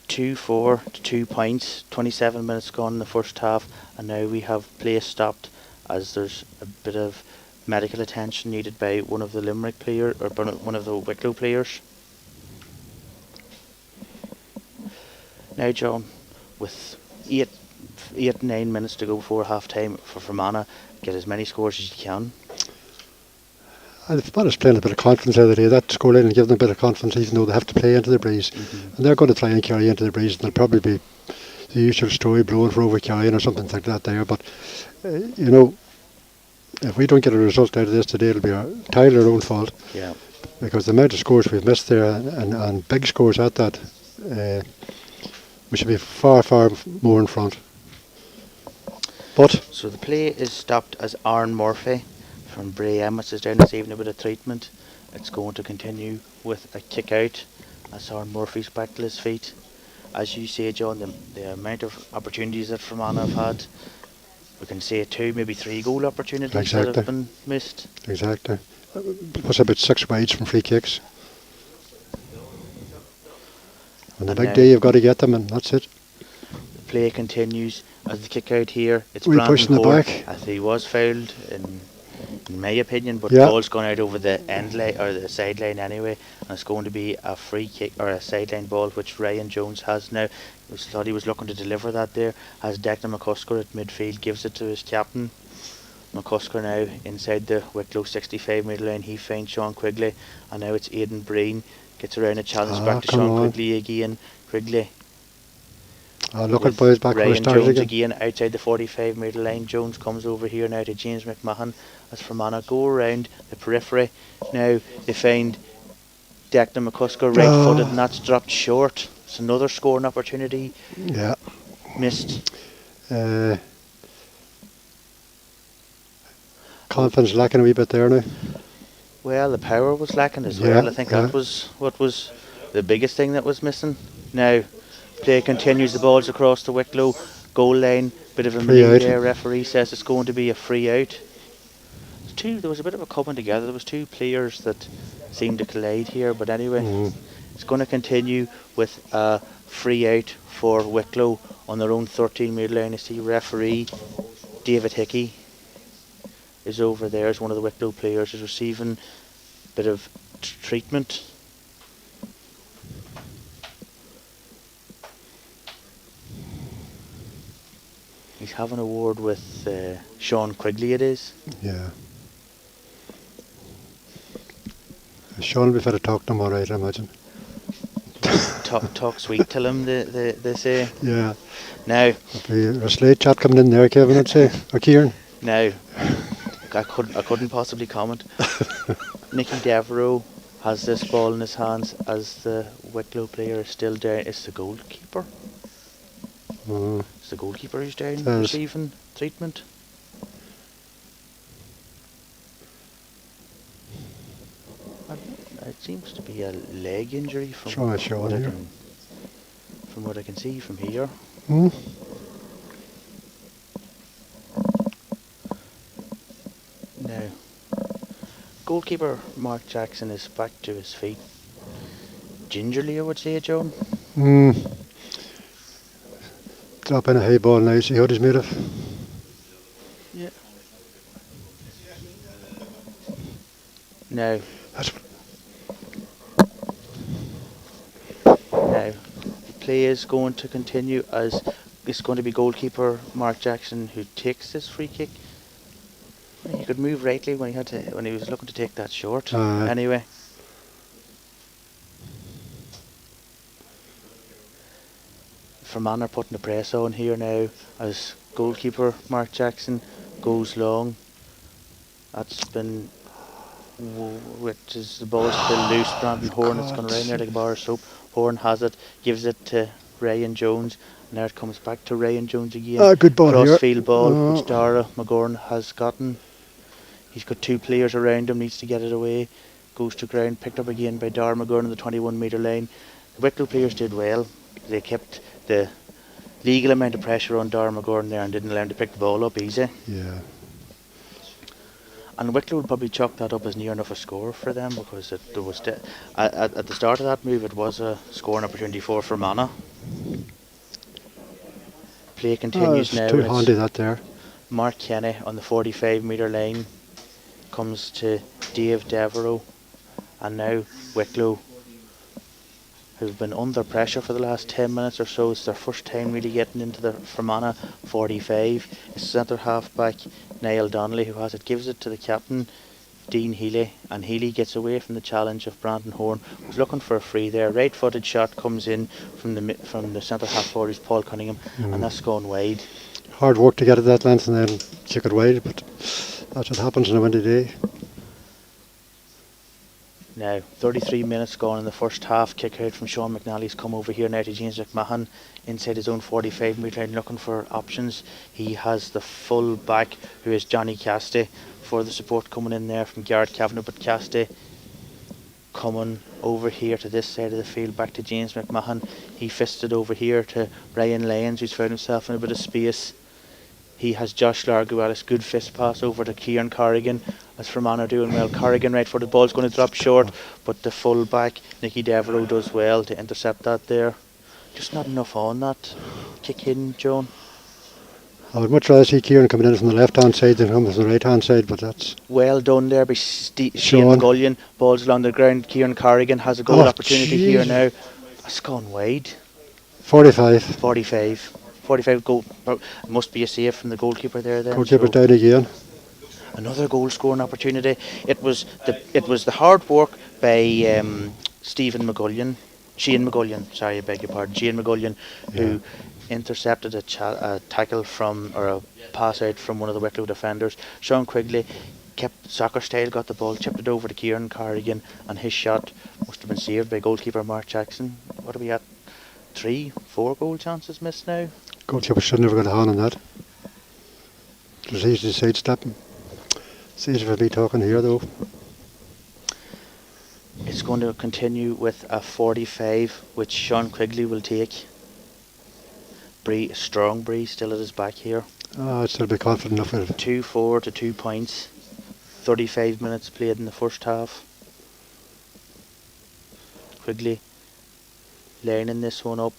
2 2-4 to 2 points. 27 minutes gone in the first half, and now we have play stopped as there's a bit of medical attention needed by one of the Limerick player or one of the Wicklow players. Now, John, with 9 minutes to go before half time for Fermanagh, get as many scores as you can. And Fermanagh's playing a bit of confidence out of the day. That scoreline will give them a bit of confidence, even though they have to play into the breeze. And they're going to try and carry into the breeze, and they'll probably be the usual story, blowing for over carrying or something like that there. But, you know, if we don't get a result out of this today, it'll be entirely our own fault. Yeah. Because the amount of scores we've missed there, and big scores at that, we should be far, far more in front. But so the play is stopped as Aaron Murphy from Bray Emmets is down this evening with a treatment. It's going to continue with a kick out as Aaron Murphy's back to his feet. As you say, John, the amount of opportunities that Fermanagh have had, we can say 2, maybe 3 goal opportunities that have been missed. Exactly. Plus about 6 wides from free kicks. On the big day, you've got to get them, and that's it. The play continues as the kick out here. It's we Brandon pushing the Hoare. back. I think he was fouled in my opinion, but the ball's gone out over the end line or the sideline anyway, and it's going to be a free kick or a sideline ball, which Ryan Jones has now. I thought he was looking to deliver that there. As Declan McCusker at midfield gives it to his captain. McCusker now inside the Wicklow 65 metre line. He finds Sean Quigley, and now it's Aidan Breen gets around a challenge back to Sean Quigley again. Quigley. Look at boys back Ryan Jones again outside the 45 metre line. Jones comes over here now to James McMahon as Fermanagh go around the periphery. Now they find Declan McCusker right footed, and that's dropped short. It's another scoring opportunity. Yeah. Missed. Confidence lacking a wee bit there now. Well, the power was lacking as well. I think that was what was the biggest thing that was missing. Now play continues, the ball's across the Wicklow goal line, bit of a meeting there. Referee says it's going to be a free out. There was a bit of a coming together. There was 2 players that seemed to collide here, but anyway, it's going to continue with a free out for Wicklow on their own 13 metre line. I see referee David Hickey is over there as one of the Wicklow players is receiving a bit of treatment. He's having a word with Sean Quigley, it is. Yeah. Sean will be fair to talk to him all right, I imagine. Talk sweet till him, they say. Yeah. Now. There'll be a slate chat coming in there, Kevin, I'd say. Or Ciarán. Now, I couldn't possibly comment. Nicky Devereaux has this ball in his hands as the Wicklow player is still down. It's the goalkeeper. It's the goalkeeper who's down receiving treatment. It seems to be a leg injury from what I can see from here. Now, goalkeeper Mark Jackson is back to his feet. Gingerly, I would say, Joan. Dropping a high ball now, see how he's made of. Yeah. Now. Now, the play is going to continue as it's going to be goalkeeper Mark Jackson who takes this free kick. He could move rightly when he was looking to take that short. Anyway. Fermanagh are putting the press on here now as goalkeeper Mark Jackson goes long. That's been, which is the ball's still loose. Brandon Horn, it's gone around there like a bar of soap. Horn has it, gives it to Ryan Jones. Now it comes back to Ryan Jones again. Good ball Crossfield ball, which Dara McGorn has gotten. He's got 2 players around him, needs to get it away. Goes to ground, picked up again by Dara McGorn on the 21 metre line. The Wicklow players did well. They kept the legal amount of pressure on Dara McGorn there and didn't allow him to pick the ball up easy. Yeah. And Wicklow would probably chalk that up as near enough a score for them because there was at the start of that move it was a scoring opportunity for Fermanagh. Play continues now. It's too handy that there. Mark Kenny on the 45-metre line comes to Dave Devereux, and now Wicklow, who've been under pressure for the last 10 minutes or so. It's their first time really getting into the Fermanagh 45. It's centre half back Niall Donnelly who has it, gives it to the captain Dean Healy, and Healy gets away from the challenge of Brandon Horn, who's looking for a free there. Right footed shot comes in from the centre half forward, who's Paul Cunningham, and that's gone wide. Hard work to get it that length and then kick it wide, but that's what happens on a windy day. Now 33 minutes gone in the first half. Kick out from Sean McNally's come over here now to James McMahon inside his own 45-metre line looking for options. He has the full back who is Johnny Casti for the support coming in there from Garrett Kavanagh, but Casti coming over here to this side of the field back to James McMahon. He fisted over here to Ryan Lyons, who's found himself in a bit of space. He has Josh Largualis, good fist pass over to Ciarán Corrigan as Fermanagh doing well. Corrigan right footed, ball's going to drop short, but the full back Nicky Devereux does well to intercept that there. Just not enough on that kick in, Joan. I would much rather see Ciarán coming in from the left hand side than coming from the right hand side, but that's well done there by Shane McGullion. Ball's along the ground. Ciarán Corrigan has a goal opportunity here now. It's gone wide. 45 goal. Must be a save from the goalkeeper there then. Goalkeeper down again. Another goal scoring opportunity. It was the hard work by Shane McGullion, sorry, I beg your pardon, Shane McGullion, who intercepted a tackle from, or a pass out from one of the Wicklow defenders. Sean Quigley kept soccer style, got the ball, chipped it over to Ciarán Corrigan, and his shot must have been saved by goalkeeper Mark Jackson. What are we at? 3-4 goal chances missed now. Goalkeeper should never got a hand on that. It was easy to sidestep him. It's easy for me talking here though. It's going to continue with a 45, which Sean Quigley will take. Strong breeze still at his back here. I'd still be confident enough with it. 2-4 to 2 points. 35 minutes played in the first half. Quigley lining this one up.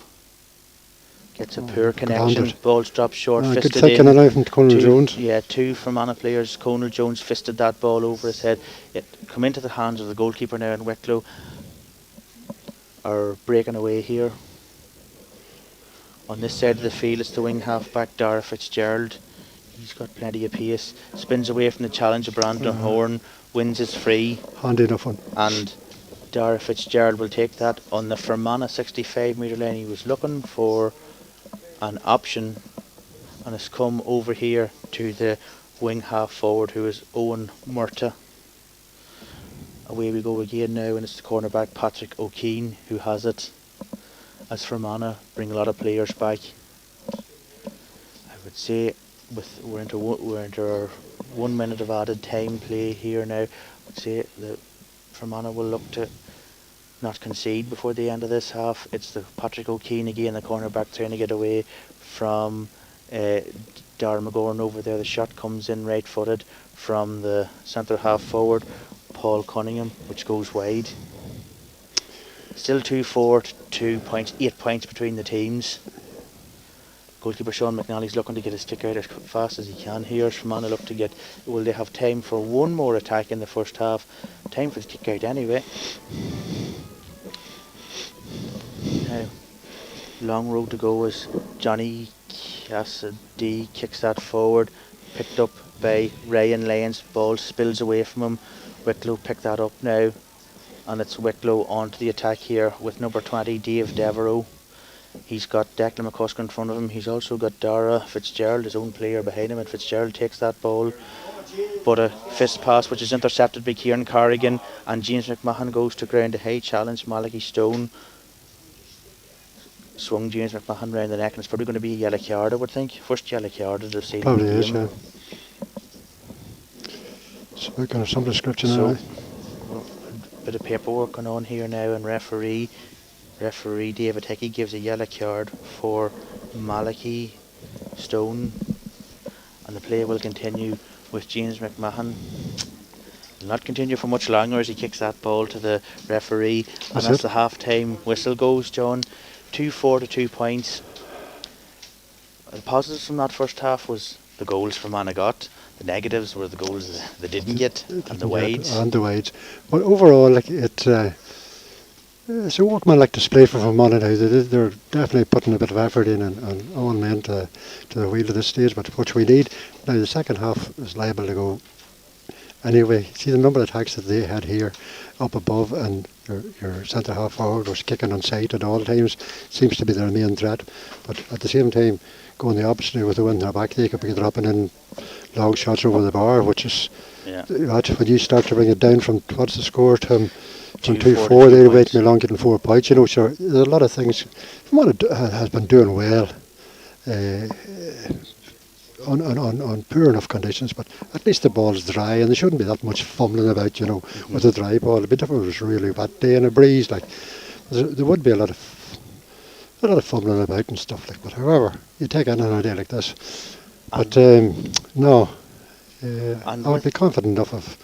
Gets a poor connection. Ball's dropped short. Good Fisted thinking in. From Conal Jones. Yeah, two Fermanagh players. Conal Jones fisted that ball over his head. It come into the hands of the goalkeeper now, in Wicklow are breaking away here. On this side of the field, it's the wing half-back Dara Fitzgerald. He's got plenty of pace. Spins away from the challenge of Brandon Horn. Wins his free. Handy enough one. And Dara Fitzgerald will take that on the Fermanagh 65-metre line. He was looking for an option and has come over here to the wing half-forward, who is Owen Murtagh. Away we go again now, and it's the cornerback Patrick O'Keane who has it. As Fermanagh bring a lot of players back. I would say we're into our 1 minute of added time play here now. I would say that Fermanagh will look to not concede before the end of this half. It's the Patrick O'Keane again, the cornerback, trying to get away from Darragh McGorn over there. The shot comes in right footed from the centre half forward Paul Cunningham, which goes wide. Still 2-4 to 2 points, 8 points between the teams. Goalkeeper Sean McNally's looking to get his kick out as fast as he can here. Fermanagh look to get, will they have time for one more attack in the first half? Time for the kick out anyway. Now, long road to go as Johnny Cassidy kicks that forward. Picked up by Ryan Lyons. Ball spills away from him. Wicklow pick that up now. And it's Wicklow onto the attack here with number 20, Dave Devereux. He's got Declan McCusker in front of him. He's also got Dara Fitzgerald, his own player, behind him, and Fitzgerald takes that ball. But a fist pass which is intercepted by Ciarán Corrigan, and James McMahon goes to ground. A high challenge. Malachy Stone swung James McMahon round the neck, and it's probably going to be a yellow card, I would think. First yellow card that I've seen. Probably is, yeah. So we're going to some description now. Bit of paperwork going on here now, and referee David Hickey gives a yellow card for Malachy Stone, and the play will continue with James McMahon. Will not continue for much longer as he kicks that ball to the referee, and that's the half-time whistle goes, John. 2-4 to 2 points. The positives from that first half was the goals Fermanagh got. The negatives were the goals they didn't get and the wides. And the wides. But overall, like it's a workmanlike display for Fermanagh now. They're definitely putting a bit of effort in and all men to the wheel at this stage. But what we need now, the second half is liable to go anyway. See the number of attacks that they had here up above, and your centre half forward was kicking on sight at all times. Seems to be their main threat. But at the same time, going the opposite way with the wind in their back, they could be dropping in long shots over the bar, which is when you start to bring it down from what's the score from 2-4, they're waiting along getting 4 points. You know, so there's a lot of things. Fermanagh has been doing well. On poor enough conditions, but at least the ball's dry and there shouldn't be that much fumbling about, you know, with a dry ball. It'd be different if it was really wet day and a breeze. Like there would be a lot of fumbling about and stuff like. But however, you take it on a day like this. But no, I would be confident enough of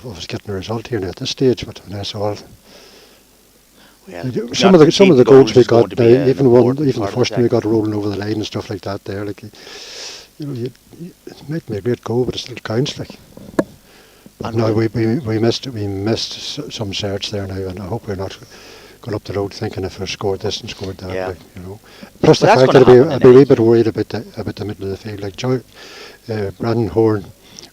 us getting a result here now at this stage. But that's all. Well, some of the goals we got, even the first one we got rolling over the line and stuff like that. There, like you know, it might be a great goal, but it still counts. Like, but no, we missed some certs there now, and I hope we're not going up the road thinking if we scored this and scored that. Yeah. Like, you know. Plus the fact that I'd be a wee bit worried about the middle of the field. Like Brandon Horn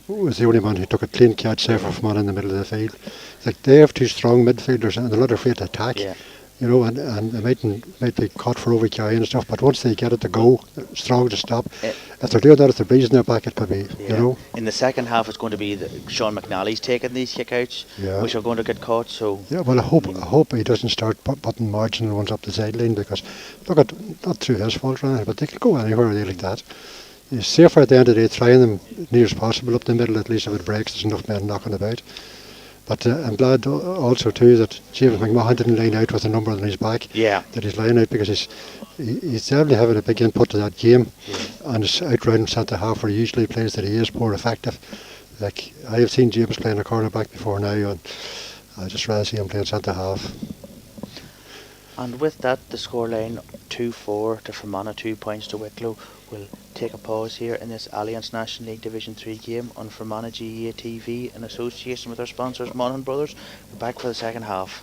was the only man who took a clean catch there from in the middle of the field. Like they have 2 strong midfielders and they're not afraid to attack. Yeah. You know, and they might be caught for overcarry and stuff, but once they get it to go, they're strong to stop. If they're doing that, if they're breezing their back, it could be, you know. In the second half, it's going to be Sean McNally's taking these kickouts, which are going to get caught. So yeah, well, I hope he doesn't start putting marginal ones up the sideline, because look at not through his fault, but they can go anywhere really like that. It's safer at the end of the day trying them near as possible up the middle. At least if it breaks, there's enough men knocking about. But I'm glad also too that James McMahon didn't line out with a number on his back. Yeah. That he's lying out, because he's definitely having a big input to that game. Yeah. And his out-round centre half, where he usually plays, that he is more effective. Like I have seen James playing a cornerback before now, and I just rather see him playing centre half. And with that, the scoreline 2-4 to Fermanagh, 2 points to Wicklow. We'll take a pause here in this Allianz National League Division 3 game on Fermanagh GAA TV in association with our sponsors Monaghan Brothers. We're back for the second half.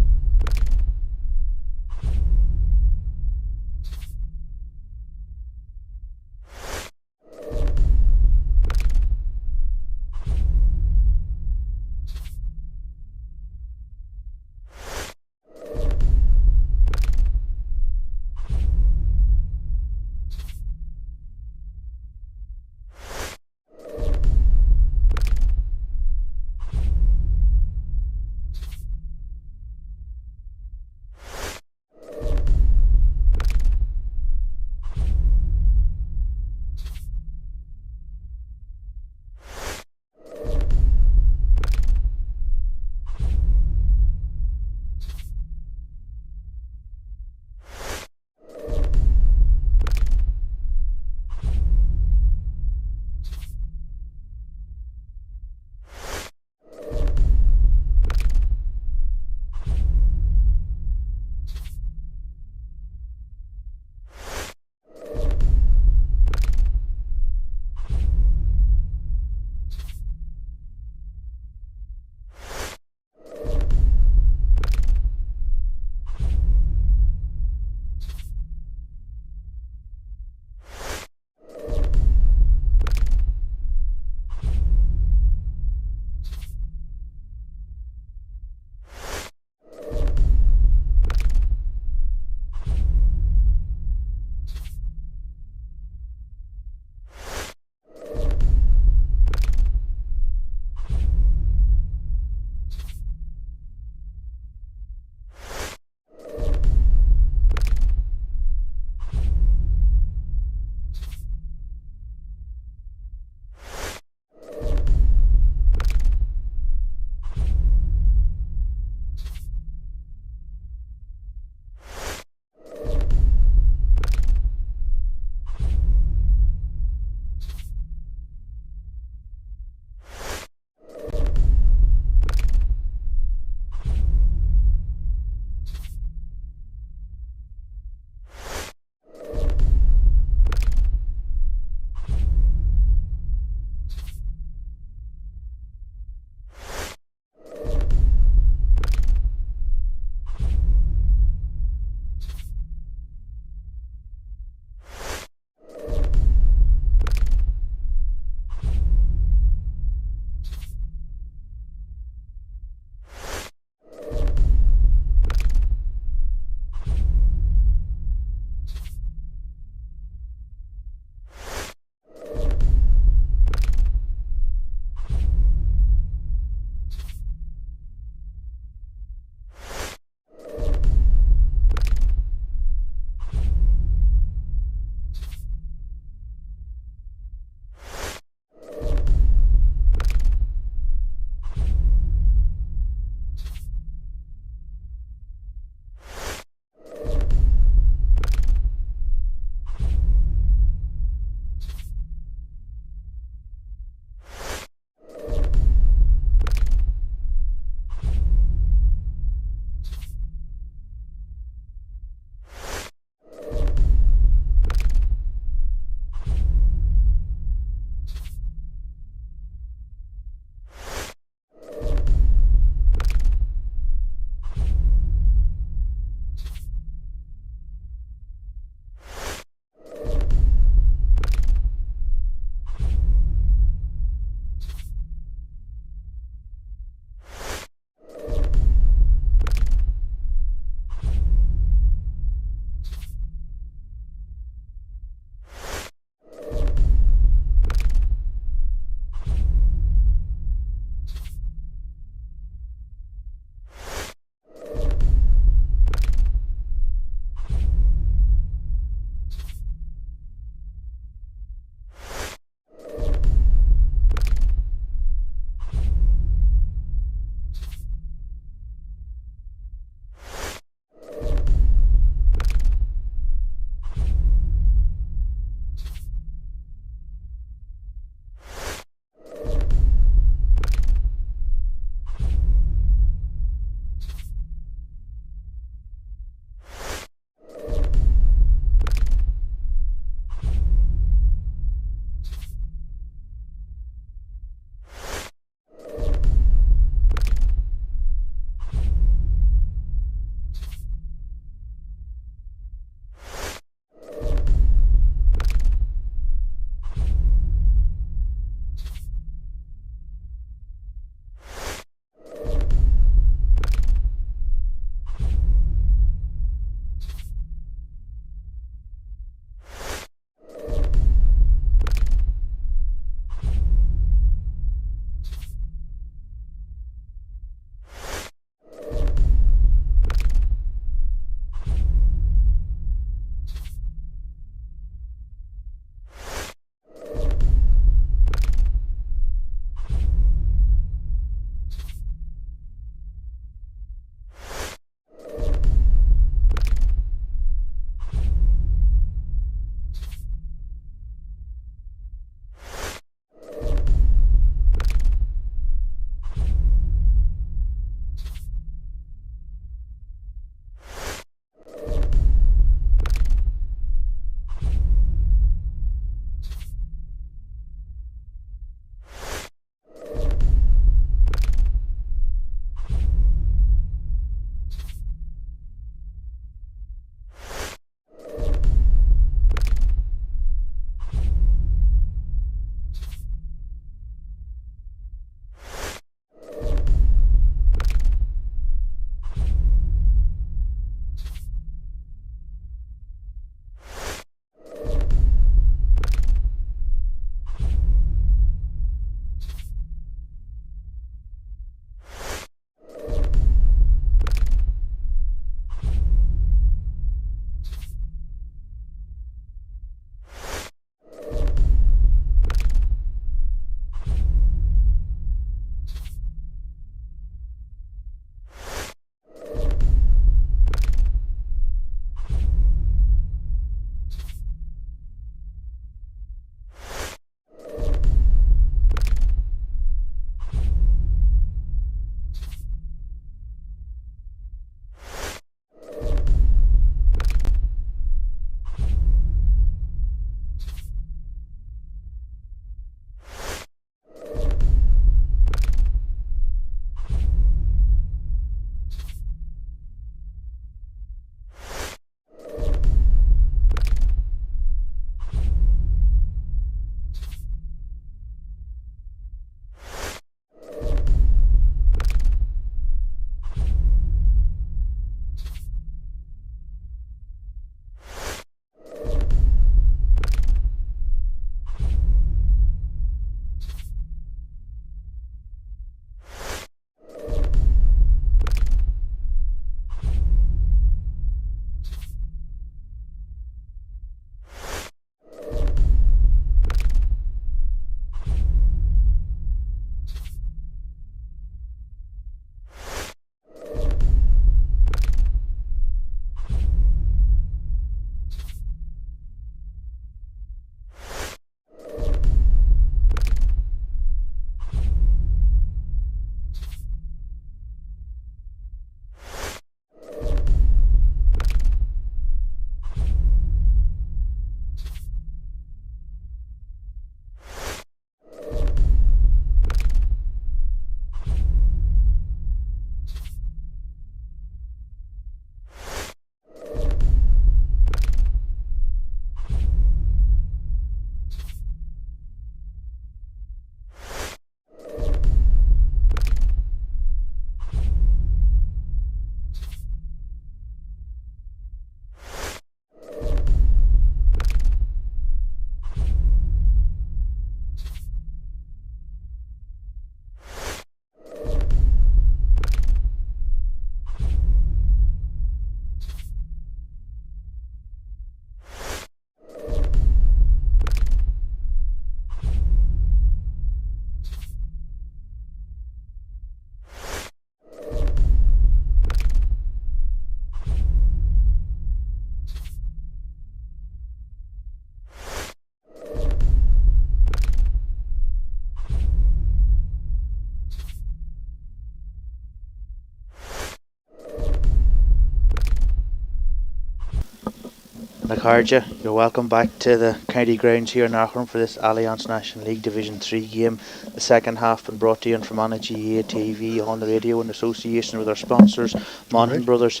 Manach, you're welcome back to the county grounds here in Aughrim for this Allianz National League Division 3 game. The second half been brought to you on Fermanagh GAA TV on the radio in association with our sponsors, Monaghan Brothers.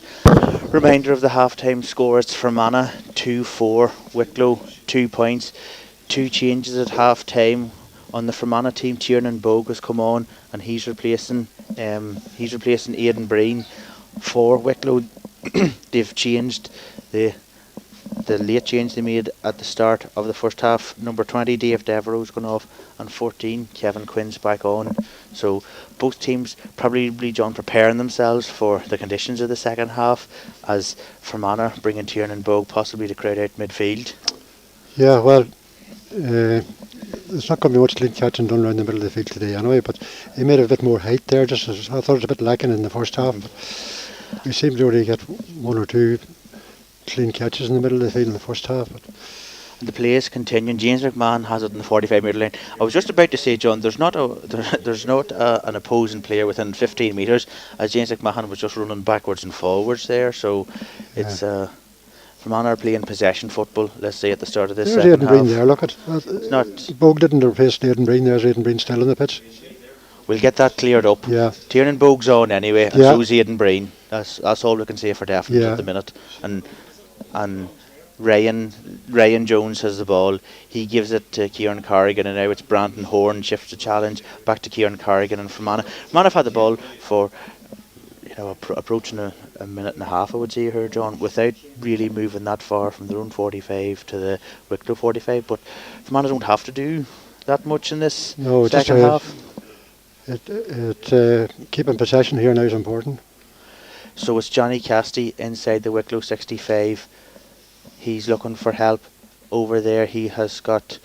Reminder of the half-time score: it's Fermanagh 2-4, Wicklow 2 points. Two changes at half-time on the Fermanagh team. Ciarán Bogue has come on and he's replacing Aidan Breen for Wicklow. They've changed the late change they made at the start of the first half. Number 20, Dave Devereux's gone off, and 14, Kevin Quinn's back on. So both teams probably, John, preparing themselves for the conditions of the second half, as Fermanagh bringing Ciarán Bogue possibly to crowd out midfield. Yeah, well, there's not going to be much link catching done around the middle of the field today anyway, but he made a bit more height there. Just as I thought it was a bit lacking in the first half. But we seem to only get one or two clean catches in the middle of the field in the first half. But and the play is continuing. James McMahon has it in the 45-metre line. I was just about to say, John, there's not an opposing player within 15 metres, as James McMahon was just running backwards and forwards there. So it's Fermanagh are playing possession football, let's say, at the start of this there's second Aidan half. Breen there, look at it's not. Bogue didn't replace Aidan Breen. There's Aidan Breen still in the pitch. We'll get that cleared up. Yeah. Ciarán Bogue's on anyway, and so's Aidan Breen. That's all we can say for definite at the minute. And Ryan Jones has the ball. He gives it to Kieran Corrigan, and now it's Brandon Horn shifts the challenge back to Kieran Corrigan and Fermanagh. Fermanagh have had the ball for approaching a minute and a half, I would say here, John, without really moving that far from their own 45 to the Wicklow 45. But Fermanagh don't have to do that much in this second half. Keeping possession here now is important. So it's Johnny Casty inside the Wicklow 65. He's looking for help over there. He has got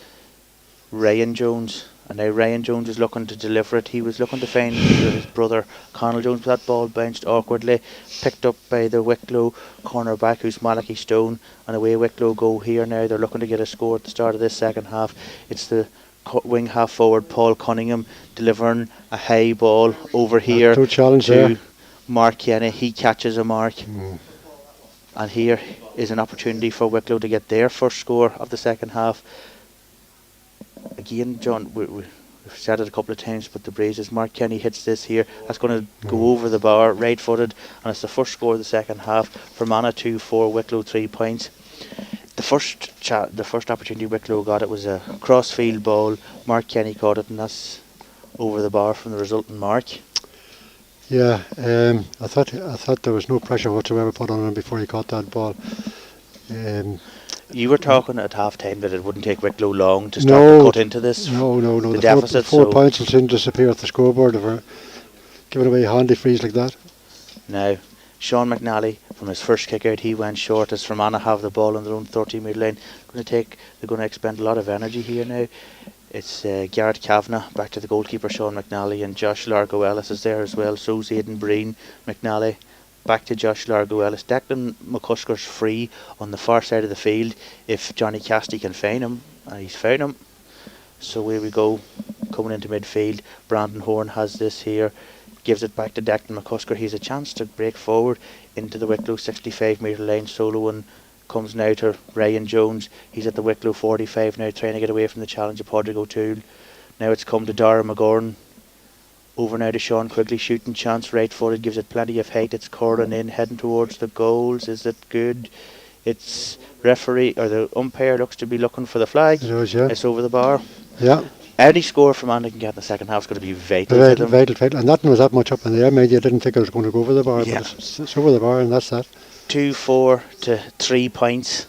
Ryan Jones, and now Ryan Jones is looking to deliver it. He was looking to find his brother Conal Jones, but that ball bounced awkwardly, picked up by the Wicklow cornerback, who's Malachy Stone, and away Wicklow go here now. They're looking to get a score at the start of this second half. It's the wing half forward Paul Cunningham delivering a high ball over here to Mark Kenny. He catches a mark, and here is an opportunity for Wicklow to get their first score of the second half. Again, John, we've said it a couple of times, but the Breezes, Mark Kenny hits this here. That's going to go over the bar, right footed, and it's the first score of the second half. Fermanagh 2-4, Wicklow 3 points. The first opportunity Wicklow got, it was a cross-field ball. Mark Kenny caught it, and that's over the bar from the resulting mark. Yeah, I thought there was no pressure whatsoever put on him before he caught that ball. You were talking at half time that it wouldn't take Wicklow long to start to cut into this. No. The deficit. Four points will soon disappear at the scoreboard if we're giving away handy frees like that. Now, Sean McNally, from his first kick out, he went short as Fermanagh have the ball on their own 30-metre line. They're going to expend a lot of energy here now. It's Garrett Kavanagh back to the goalkeeper Sean McNally, and Josh Largo Ellis is there as well. So's Aidan Breen. McNally back to Josh Largo Ellis. Declan McCusker's free on the far side of the field if Johnny Casty can find him, and he's found him. So here we go, coming into midfield. Brandon Horn has this here, gives it back to Declan McCusker. He has a chance to break forward into the Wicklow 65-metre line. Soloing comes now to Ryan Jones. He's at the Wicklow 45 now, trying to get away from the challenge of Padraig O'Toole. Now it's come to Dara McGorn. Over now to Sean Quigley, shooting chance, right footed, gives it plenty of height. It's curling in, heading towards the goals. Is it good? It's referee, or the umpire looks to be looking for the flag. It is, yeah. It's over the bar. Yeah. Any score from Manach can get in the second half is going to be vital. Vital. And nothing was that much up in the air. Maybe I didn't think it was going to go over the bar, but it's over the bar, and that's that. 2-4 to 3 points.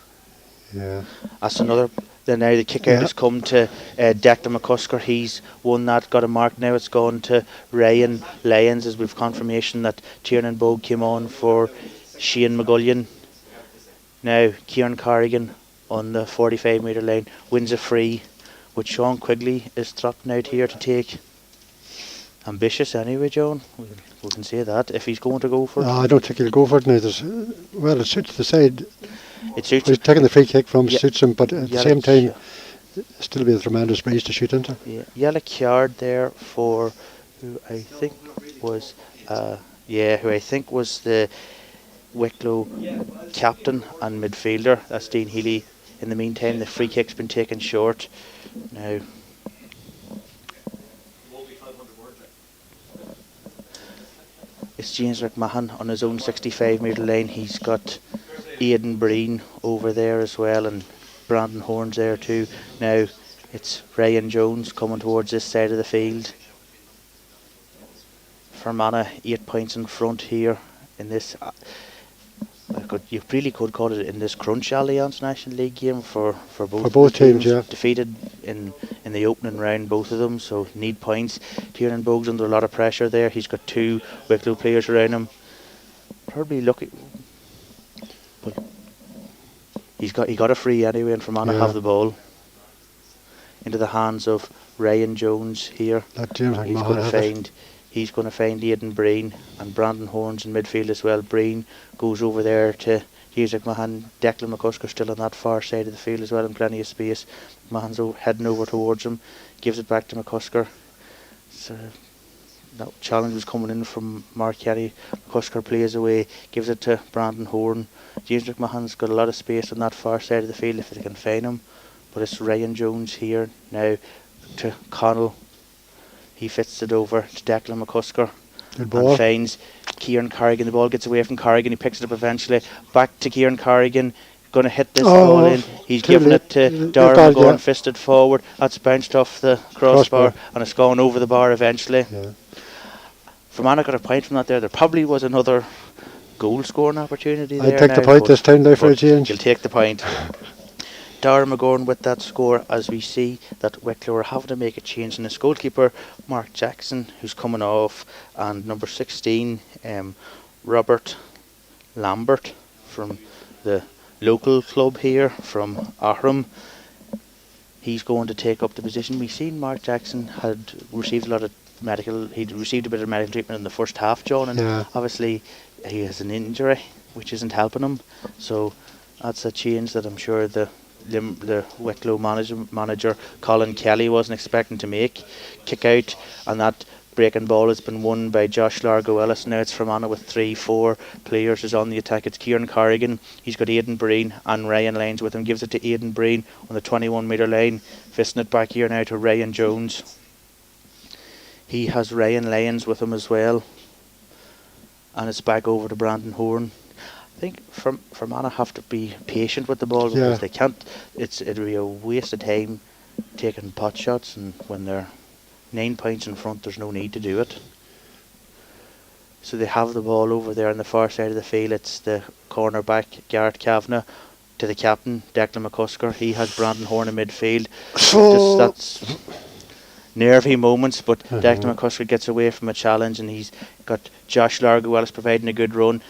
Yeah. That's another. Then now the kick out has come to Declan McCusker. He's won that, got a mark now. It's gone to Ryan Lyons, as we've confirmation that Ciarán Bogue came on for Shane McGullion. Now Kieran Corrigan on the 45-metre line wins a free, with Sean Quigley is dropping out here to take. Ambitious anyway, John. We can say that if he's going to go for it. I don't think he'll go for it now. It suits the side. It suits He's taking the free kick from suits him, but at the same time, still be a tremendous breeze to shoot into. Yeah, yellow card there for who I think was the Wicklow captain and midfielder, that's Dean Healy. In the meantime, the free kick's been taken short. Now, it's James McMahon on his own 65-metre line. He's got Aidan Breen over there as well, and Brandon Horns there too. Now, it's Ryan Jones coming towards this side of the field. Fermanagh 8 points in front here in this. You really could call it in this crunch Allianz National League game for both teams. Yeah, defeated in the opening round, both of them, so need points. Ciarán Bogue's under a lot of pressure there. He's got 2 Wicklow players around him. Probably lucky, but he got a free anyway, and Fermanagh have the ball into the hands of Ryan Jones here. He's going to find Aidan Breen and Brandon Horns in midfield as well. Breen goes over there to James McMahon. Declan McCusker still on that far side of the field as well, and plenty of space. McMahon's heading over towards him, gives it back to McCusker. So that challenge was coming in from Mark Kenny. McCusker plays away, gives it to Brandon Horn. James McMahon's got a lot of space on that far side of the field if they can find him. But it's Ryan Jones here now to Connell. He fits it over to Declan McCusker and finds Ciarán Corrigan. The ball gets away from Corrigan. He picks it up eventually. Back to Ciarán Corrigan. Going to hit this ball in. He's giving it to Darren McGowan, fisted forward. That's bounced off the crossbar and it's gone over the bar eventually. Yeah. Fermanagh got a point from that there. There probably was another goal scoring opportunity there. I'd take the point this time now for a change. You'll take the point. Darren McGowan with that score, as we see that Wicklow are having to make a change in his goalkeeper, Mark Jackson, who's coming off, and number 16, Robert Lambert from the local club here from Aughrim. He's going to take up the position. We've seen Mark Jackson had received he'd received a bit of medical treatment in the first half, John, and obviously he has an injury which isn't helping him. So that's a change that I'm sure the Wicklow manager Colin Kelly wasn't expecting to make. Kick out, and that breaking ball has been won by Josh Largo Ellis. Now it's Fermanagh with 3-4 players is on the attack. It's Ciarán Corrigan. He's got Aidan Breen and Ryan Lyons with him. Gives it to Aidan Breen on the 21-metre line. Fisting it back here now to Ryan Jones. He has Ryan Lyons with him as well. And it's back over to Brandon Horn. I think Fermanagh have to be patient with the ball because they can't. It'll be a waste of time taking pot shots, and when they're 9 points in front, there's no need to do it. So they have the ball over there on the far side of the field. It's the cornerback Garrett Kavanagh to the captain Declan McCusker. He has Brandon Horn in midfield. That's nervy moments, but Declan McCusker gets away from a challenge, and he's got Josh Largo Ellis providing a good run.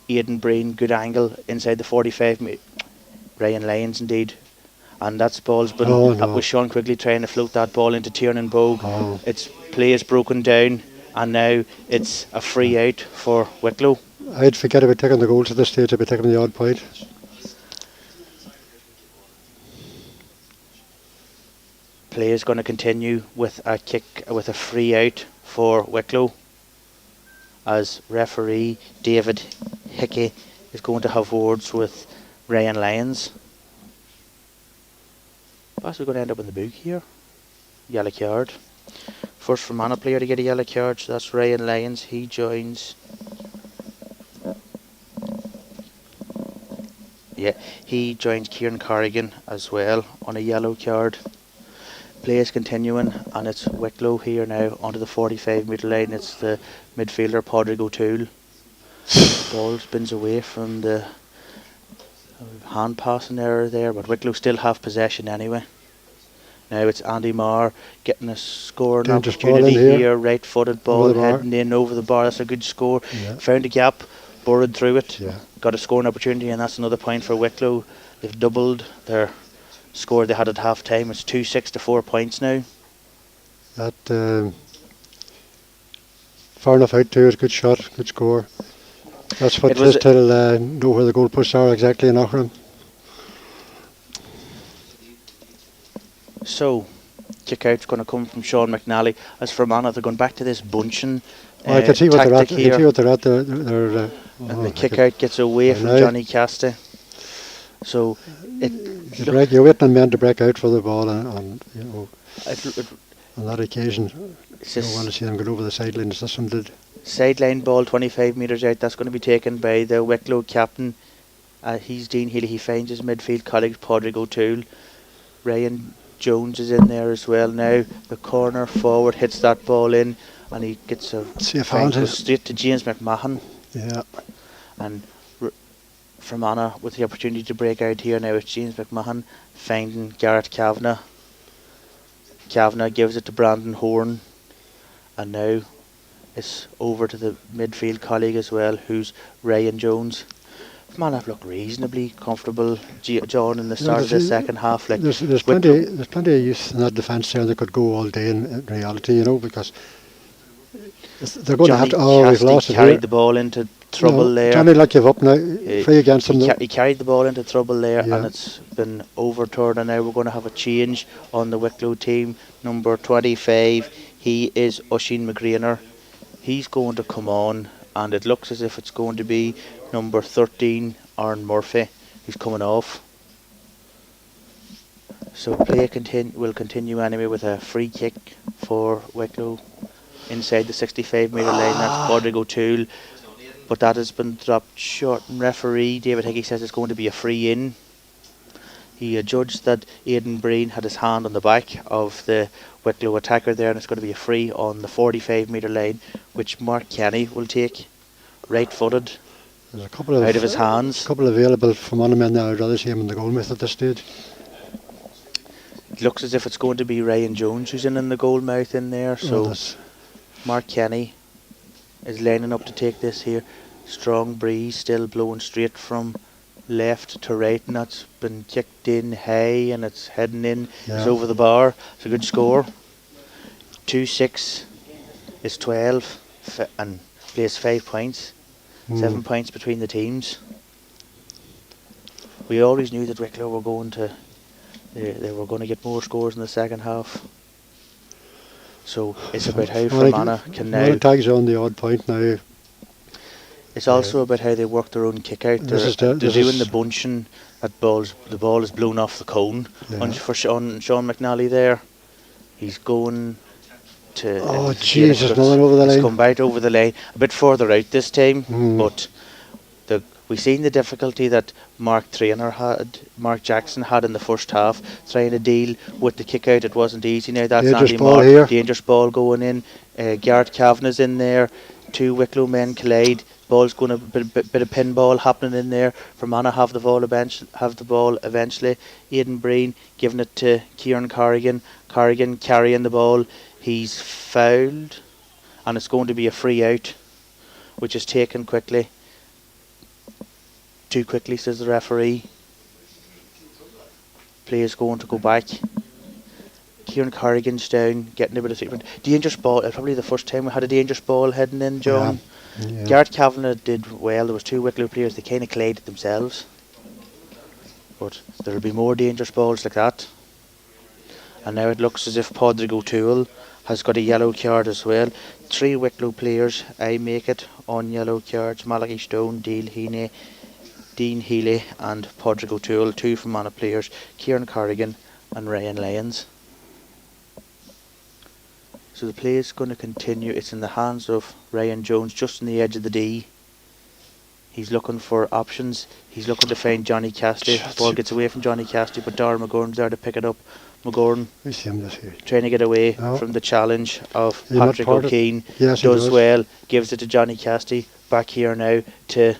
Aidan Breen, good angle inside the 45. Ryan Lyons indeed. And that's ball's been up with Sean Quigley trying to float that ball into Ciarán Bogue. Its play is broken down, and now it's a free out for Wicklow. I'd forget about taking the goals at this stage. I'd be taking the odd point. Play is going to continue with a free out for Wicklow, as referee David Hickey is going to have words with Ryan Lyons. Perhaps we're going to end up in the book here. Yellow card. First Fermanagh player to get a yellow card, so that's Ryan Lyons. He joins. He joins Ciarán Corrigan as well on a yellow card. Play is continuing, and it's Wicklow here now onto the 45-metre line. It's the midfielder Padraig O'Toole. Ball spins away from the hand passing error there, but Wicklow still have possession anyway. Now it's Andy Marr getting a scoring opportunity here. Right-footed ball heading in over the bar. That's a good score. Found a gap, burrowed through it, got a scoring opportunity, and that's another point for Wicklow. They've doubled their score they had at half time. It's 2-6 to 4 points now. That far enough out too. It's a good shot, good score. That's what just till know where the goalposts are exactly in Aughrim. So kick out's going to come from Sean McNally. As Fermanagh, they're going back to this bunching I can see what they're at. here. I can see what they're at. They're and the kick out gets away from Johnny Casty. So you're waiting on men to break out for the ball, and on that occasion, you don't want to see them go over the sideline as this one did. Sideline ball 25 metres out. That's going to be taken by the Wicklow captain. He's Dean Healy. He finds his midfield colleague Padraig O'Toole. Ryan Jones is in there as well now. The corner forward hits that ball in, and he gets a goes straight to James McMahon. Yeah. And Fermanagh with the opportunity to break out here now. It's James McMahon finding Garrett Kavanagh. Kavanagh gives it to Brandon Horn, and now it's over to the midfield colleague as well, who's Ryan Jones. Fermanagh look reasonably comfortable, John, in the start of the second half. Like there's plenty of youth in that defence there that could go all day in reality, because they're going to have to. Oh, we've lost it here. Carried the ball into trouble there. Johnny Luck give up now. Free against him. He carried the ball into trouble there, and it's been overturned. And now we're going to have a change on the Wicklow team. Number 25, he is Oisín McGrainer. He's going to come on, and it looks as if it's going to be number 13, Aaron Murphy, who's coming off. So play will continue anyway with a free kick for Wicklow inside the 65 metre line. That's Padraig O'Toole, but that has been dropped short, and referee David Hickey says it's going to be a free in. He judged that Aidan Breen had his hand on the back of the Wicklow attacker there, and it's going to be a free on the 45 metre line, which Mark Kenny will take, right footed. There's a couple out of his hands. A couple available from one of them now. I'd rather see him in the goal mouth at this stage. It looks as if it's going to be Ryan Jones who's in the goal mouth in there. So Mark Kenny is lining up to take this here. Strong breeze still blowing straight from left to right, and that's been kicked in high, and it's heading in. It's over the bar. It's a good score. 2-6 is 12 and plays 5 points. 7 points between the teams. We always knew that Wicklow were going to they were going to get more scores in the second half. So it's about how Fermanagh can now tags on the odd point now. It's also about how they work their own kick out. They're doing the bunching. The ball is blown off the cone for Sean McNally there. He's going to. Oh Jesus! Nothing over the line. He's come right over the line, a bit further out this time. But we've seen the difficulty that Mark Jackson had in the first half, trying to deal with the kick out. It wasn't easy. Now that's Andy Mark. Dangerous ball going in. Garrett Kavanagh's in there. Two Wicklow men collide. Ball's going to bit of pinball happening in there. Fermanagh have the ball eventually. Aidan Breen giving it to Ciarán Corrigan. Corrigan carrying the ball. He's fouled, and it's going to be a free out, which is taken quickly. Too quickly, says the referee. Play is going to go back. Ciarán Corrigan's down, getting a bit of treatment. Dangerous ball. Probably the first time we had a dangerous ball heading in, John. Yeah. Garrett Kavanagh did well. There was two Wicklow players. They kind of collided themselves. But there will be more dangerous balls like that. And now it looks as if Padraig O'Toole has got a yellow card as well. 3 Wicklow players, I make it, on yellow cards. Malachi Stone, Dean Healy and Padraig O'Toole. 2 Fermanagh players, Ciarán Corrigan and Ryan Lyons. So the play is going to continue. It's in the hands of Ryan Jones, just on the edge of the D. He's looking for options. He's looking to find Johnny Casty. The ball gets away from Johnny Casty, but Darragh McGorn's there to pick it up. McGorn trying to get away from the challenge of Patrick O'Keefe. Yes, does well. Gives it to Johnny Casty. Back here now to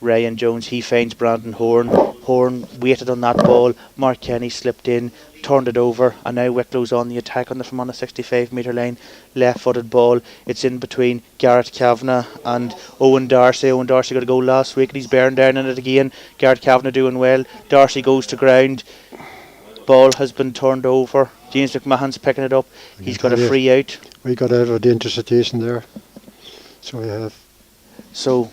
Ryan Jones. He finds Brandon Horn. Horn waited on that ball. Mark Kenny slipped in, turned it over, and now Wicklow's on the attack on the Fermanagh 65 metre line. Left-footed ball. It's in between Garrett Kavanagh and Owen Darcy. Owen Darcy got a goal last week, and he's bearing down on it again. Garrett Kavanagh doing well. Darcy goes to ground. Ball has been turned over. James McMahon's picking it up. He's got a free out. We got out of a dangerous situation there. So we have. So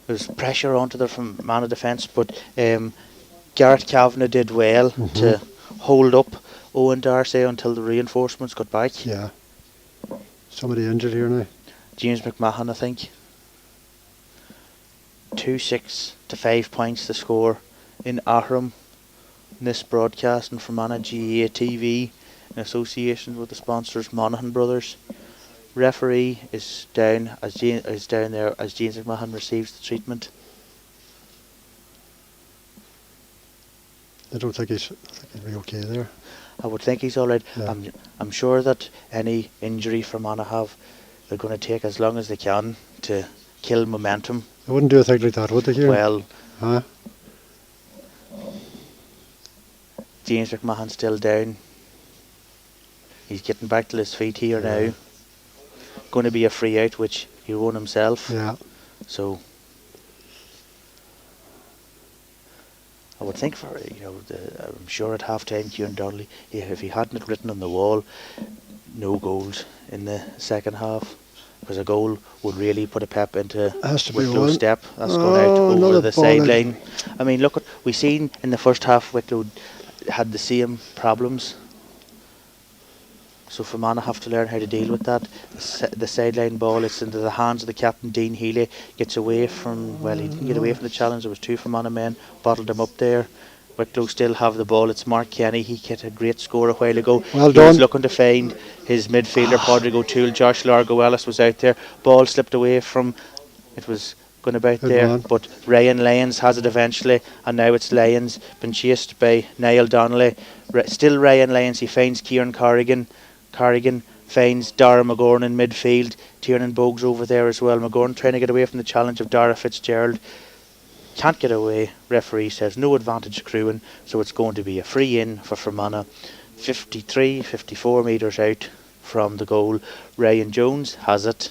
there's pressure onto the Fermanagh defence, but Garrett Kavanagh did well to hold up Owen Darcy until the reinforcements got back. Yeah. Somebody injured here now. James McMahon, I think. 2-6 to 5 points to score in Aughrim. This broadcasting from Fermanagh GAA TV in association with the sponsors Monaghan Brothers. Referee is down there as James McMahon receives the treatment. I don't think he'll be okay there. I would think he's all right. Yeah. I'm sure that any injury Fermanagh have, they're going to take as long as they can to kill momentum. They wouldn't do a thing like that, would they, Ciarán? Well, huh? James McMahon's still down. He's getting back to his feet here now. Going to be a free out, which he won himself. Yeah. So I would think I'm sure at half time, Ciarán Donnelly, if he hadn't written on the wall, no goals in the second half, because a goal would really put a pep into Wicklow's step. That's going out over the sideline. I mean, look, we seen in the first half Wicklow had the same problems. So Fermanagh have to learn how to deal with that. The sideline ball, it's into the hands of the captain, Dean Healy. Gets away from, well, he didn't get away from the challenge. There was two Fermanagh men, bottled him up there. Wicklow still have the ball. It's Mark Kenny. He hit a great score a while ago. Well he done. was looking to find his midfielder, Padraig O'Toole. Josh Largo Ellis was out there. Ball slipped away from, it was going about there, but Ryan Lyons has it eventually, and now it's Lyons been chased by Niall Donnelly. Still Ryan Lyons. He finds Ciarán Corrigan. Corrigan finds Dara McGorn in midfield. Tiernan Bogues over there as well. McGorn trying to get away from the challenge of Dara Fitzgerald. Can't get away. Referee says no advantage accruing, so it's going to be a free in for Fermanagh. 54 metres out from the goal. Ryan Jones has it.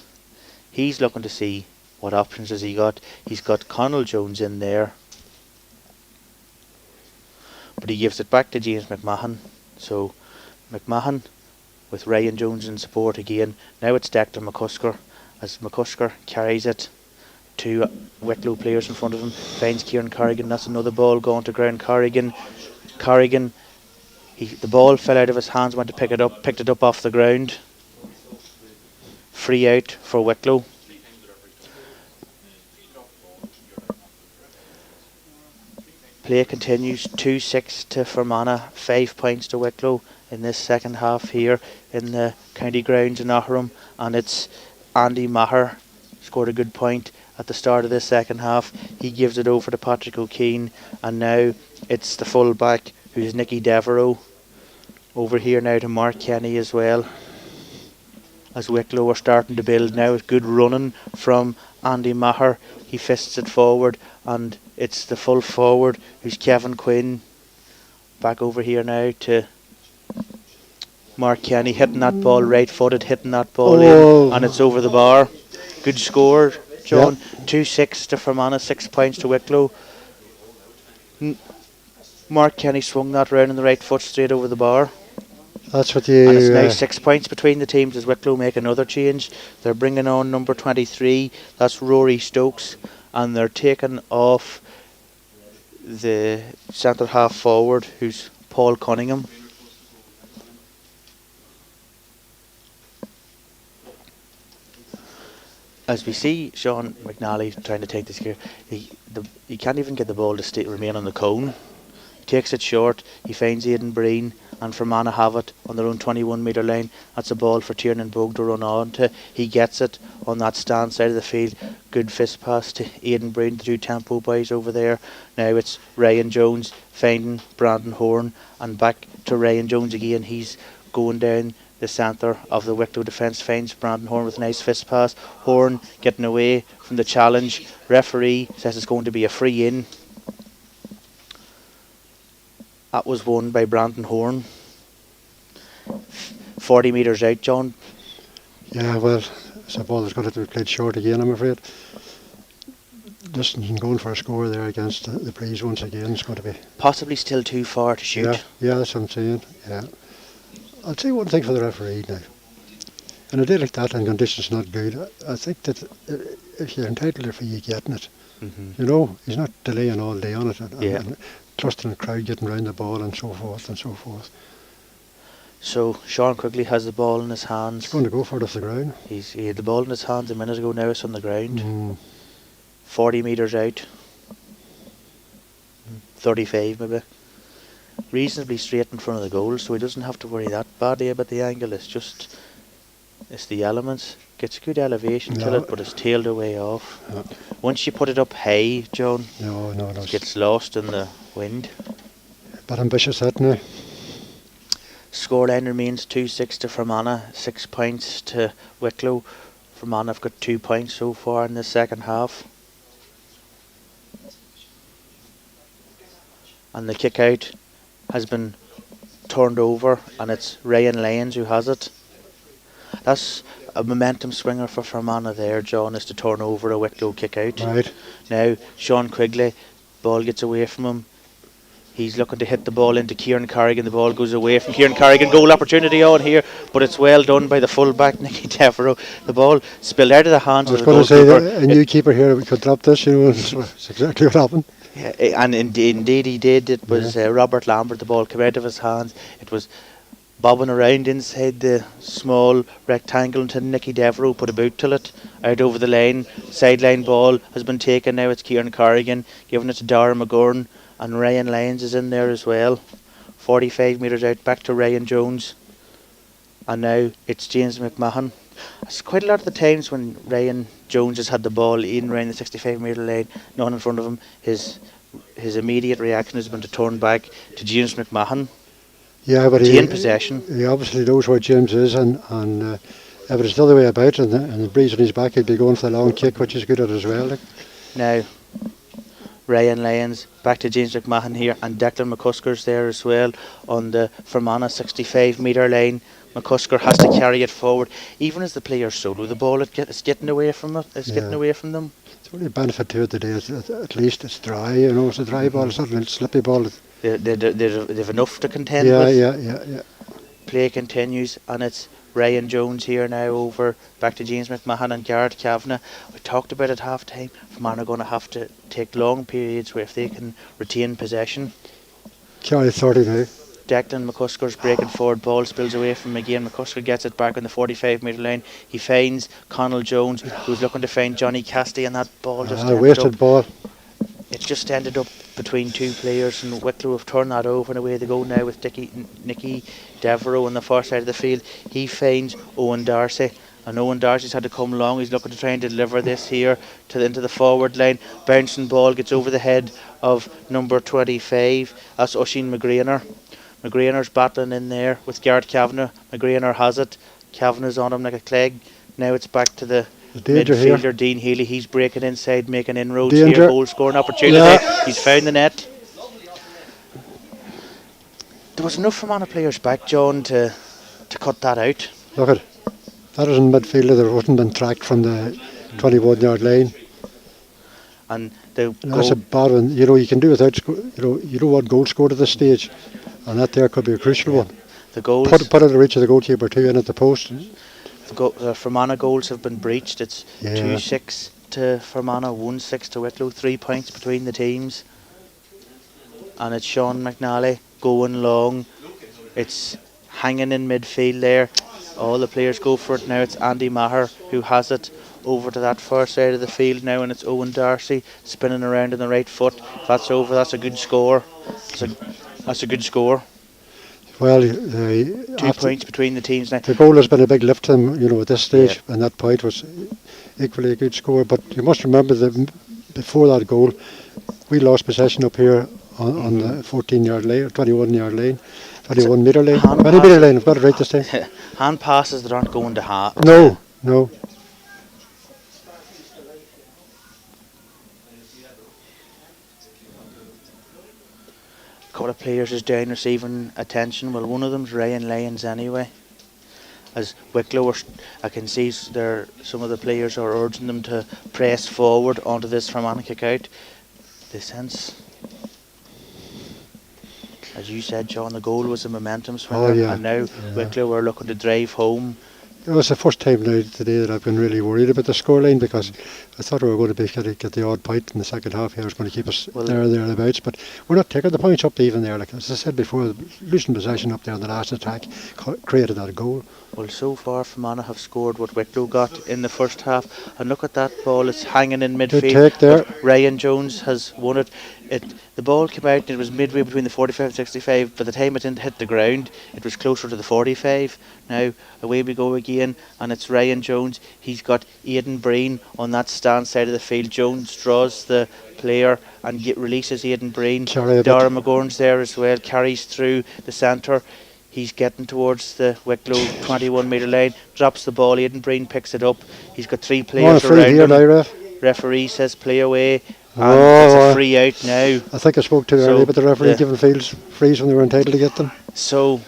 He's looking to see what options has he got. He's got Connell Jones in there, but he gives it back to James McMahon. So McMahon with Ryan Jones in support again. Now it's Declan McCusker as McCusker carries it. Two Wicklow players in front of him. Finds Ciarán Corrigan. That's another ball going to ground. Corrigan, the ball fell out of his hands, went to pick it up, picked it up off the ground. Free out for Wicklow. Play continues. 2-6 to Fermanagh, 5 points to Wicklow in this second half here in the county grounds in Aughrim, and it's Andy Maher scored a good point at the start of this second half. He gives it over to Patrick O'Keane, and now it's the full back who's Nicky Devereaux over here now to Mark Kenny as well, as Wicklow are starting to build now. Good running from Andy Maher. He fists it forward, and it's the full forward who's Kevin Quinn. Back over here now to Mark Kenny, hitting that ball right footed, hitting that ball in, and it's over the bar. Good score, John. 2-6 to Fermanagh, 6 points to Wicklow. Mark Kenny swung that round on the right foot straight over the bar. That's what you. And it's now 6 points between the teams as Wicklow make another change. They're bringing on number 23, that's Rory Stokes, and they're taking off the centre half forward who's Paul Cunningham. As we see Sean McNally trying to take this gear, he can't even get the ball to remain on the cone. He takes it short, he finds Aidan Breen, and Fermanagh have it on their own 21 metre line. That's a ball for Tiernan Bogue to run on to. He gets it on that stand side of the field. Good fist pass to Aidan Breen, the two tempo boys over there. Now it's Ryan Jones finding Brandon Horn, and back to Ryan Jones again. He's going down the centre of the Wicklow defence, finds Brandon Horn with a nice fist pass. Horn getting away from the challenge. Referee says it's going to be a free in. That was won by Brandon Horn. 40 metres out, John. Yeah, well, it's a ball that's got to be played short again, I'm afraid. Distance and going for a score there against the breeze once again is going to be possibly still too far to shoot. Yeah, that's what I'm saying. Yeah. I'll tell you one thing for the referee now. In a day like that and conditions not good, I think that if you're entitled to you getting it. You know, he's not delaying all day on it and trusting the crowd getting round the ball and so forth and so forth. So Sean Quigley has the ball in his hands. He's going to go for it off the ground. He had the ball in his hands a minute ago, now it's on the ground. 40 metres out. 35 maybe. Reasonably straight in front of the goal, so he doesn't have to worry that badly about the angle. It's the elements. Gets good elevation to it, but it's tailed away off. No. Once you put it up high, John, no, it gets lost in the wind. But ambitious that now. Scoreline remains 2-6 to Fermanagh, 6 points to Wicklow. Fermanagh have got 2 points so far in the second half. And the kick out has been turned over, and it's Ryan Lyons who has it. That's a momentum swinger for Fermanagh there, John, is to turn over a Wicklow kick out. Right. Now, Sean Quigley, ball gets away from him. He's looking to hit the ball into Ciarán Carrigan. The ball goes away from Ciarán Carrigan. Goal opportunity on here, but it's well done by the full-back, Nicky Devereaux. The ball spilled out of the hands of the goalkeeper. I was going to say, a new keeper here, we could drop this, it's exactly what happened. Yeah, and indeed he did. It was Robert Lambert. The ball came out of his hands. It was bobbing around inside the small rectangle until Nicky Devereaux put a boot to it. Out over the line. Sideline ball has been taken now. It's Ciarán Carrigan giving it to Dara McGurn. And Ryan Lyons is in there as well. 45 metres out, back to Ryan Jones. And now it's James McMahon. It's quite a lot of the times when Ryan Jones has had the ball in around the 65 metre line, none in front of him, his immediate reaction has been to turn back to James McMahon. Yeah, but he in possession. He obviously knows where James is, and if it's the other way about, and the breeze on his back, he'd be going for the long kick, which is good at as well. Now, Ryan Lyons, back to James McMahon here, and Declan McCusker's there as well on the Fermanagh 65 metre line. McCusker has to carry it forward, even as the players solo the ball. It's getting away from it. It's getting away from them. The only benefit to it today is at least it's dry. It's a dry ball. It's not a slippy ball. They've enough to contend with. Yeah. Play continues, and it's Ryan Jones here now over back to James McMahon and Garrett Kavanagh. We talked about at half time. Fermanagh are going to have to take long periods where if they can retain possession. Carry 30 now. Declan McCusker's breaking forward, ball spills away from him again. McCusker gets it back on the 45 metre line. He finds Connell Jones, who's looking to find Johnny Casty, and that ball just ended wasted up. Ball. It just ended up between two players, and Wicklow have turned that over, and away they go now with Nicky Devereaux on the far side of the field. He finds Owen Darcy, and Owen Darcy's had to come long. He's looking to try and deliver this here into the forward line. Bouncing ball gets over the head of number 25. That's Oisín McGrainer. McGrainer's battling in there with Garrett Kavanagh. McGrainer has it. Kavanagh's on him like a clegg. Now it's back to the midfielder here. Dean Healy. He's breaking inside, making inroads here. Goal scoring opportunity. Yeah. He's found the net. There was enough Fermanagh players back, John, to cut that out. Look at that was in midfielder. There wasn't been tracked from the 21-yard line. And that's a bad one. You can do without. You don't want goal scored at this stage. And that there could be a crucial one. The goals put it in the reach of the goalkeeper, 2 in at the post. The Fermanagh goals have been breached. It's 2-6 to Fermanagh, 1-6 to Wicklow. 3 points between the teams. And it's Sean McNally going long. It's hanging in midfield there. All the players go for it now. It's Andy Maher who has it over to that far side of the field now, and it's Owen Darcy spinning around on the right foot. If that's over, that's a good score. That's a good score. Well, 2 points between the teams now. The goal has been a big lift to them, at this stage, and that point was equally a good score. But you must remember that before that goal, we lost possession up here on the 14-yard lane, or 21-yard lane, 21 metre lane. 20 metre lane, I've got it right this time. Hand passes that aren't going to half. No. Couple of players is down receiving attention. Well, one of them's Ryan Lyons anyway. As Wicklow, I can see some of the players are urging them to press forward onto this Fermanagh kick out. The sense, as you said, John, the goal was a momentum swinger, and now Wicklow are looking to drive home. It was the first time now today that I've been really worried about the scoreline, because I thought we were going to get the odd point in the second half here. It was going to keep us thereabouts, but we're not taking the points up even there. Like as I said before, losing possession up there in the last attack created that goal. Well, so far Fermanagh have scored what Wicklow got in the first half, and look at that ball, it's hanging in Good midfield, take there. but Ryan Jones has won it. The ball came out and it was midway between the 45 and 65. By the time it didn't hit the ground, it was closer to the 45. Now away we go again, and it's Ryan Jones. He's got Aidan Breen on that stand side of the field. Jones draws the player and releases Aidan Breen. Dara McGorn's there as well, carries through the centre. He's getting towards the Wicklow 21 metre line, drops the ball, Aidan Breen picks it up. He's got 3 players around him. Referee says play away, and it's a free out now. I think I spoke too early, but the referee giving fields frees when they were entitled to get them. So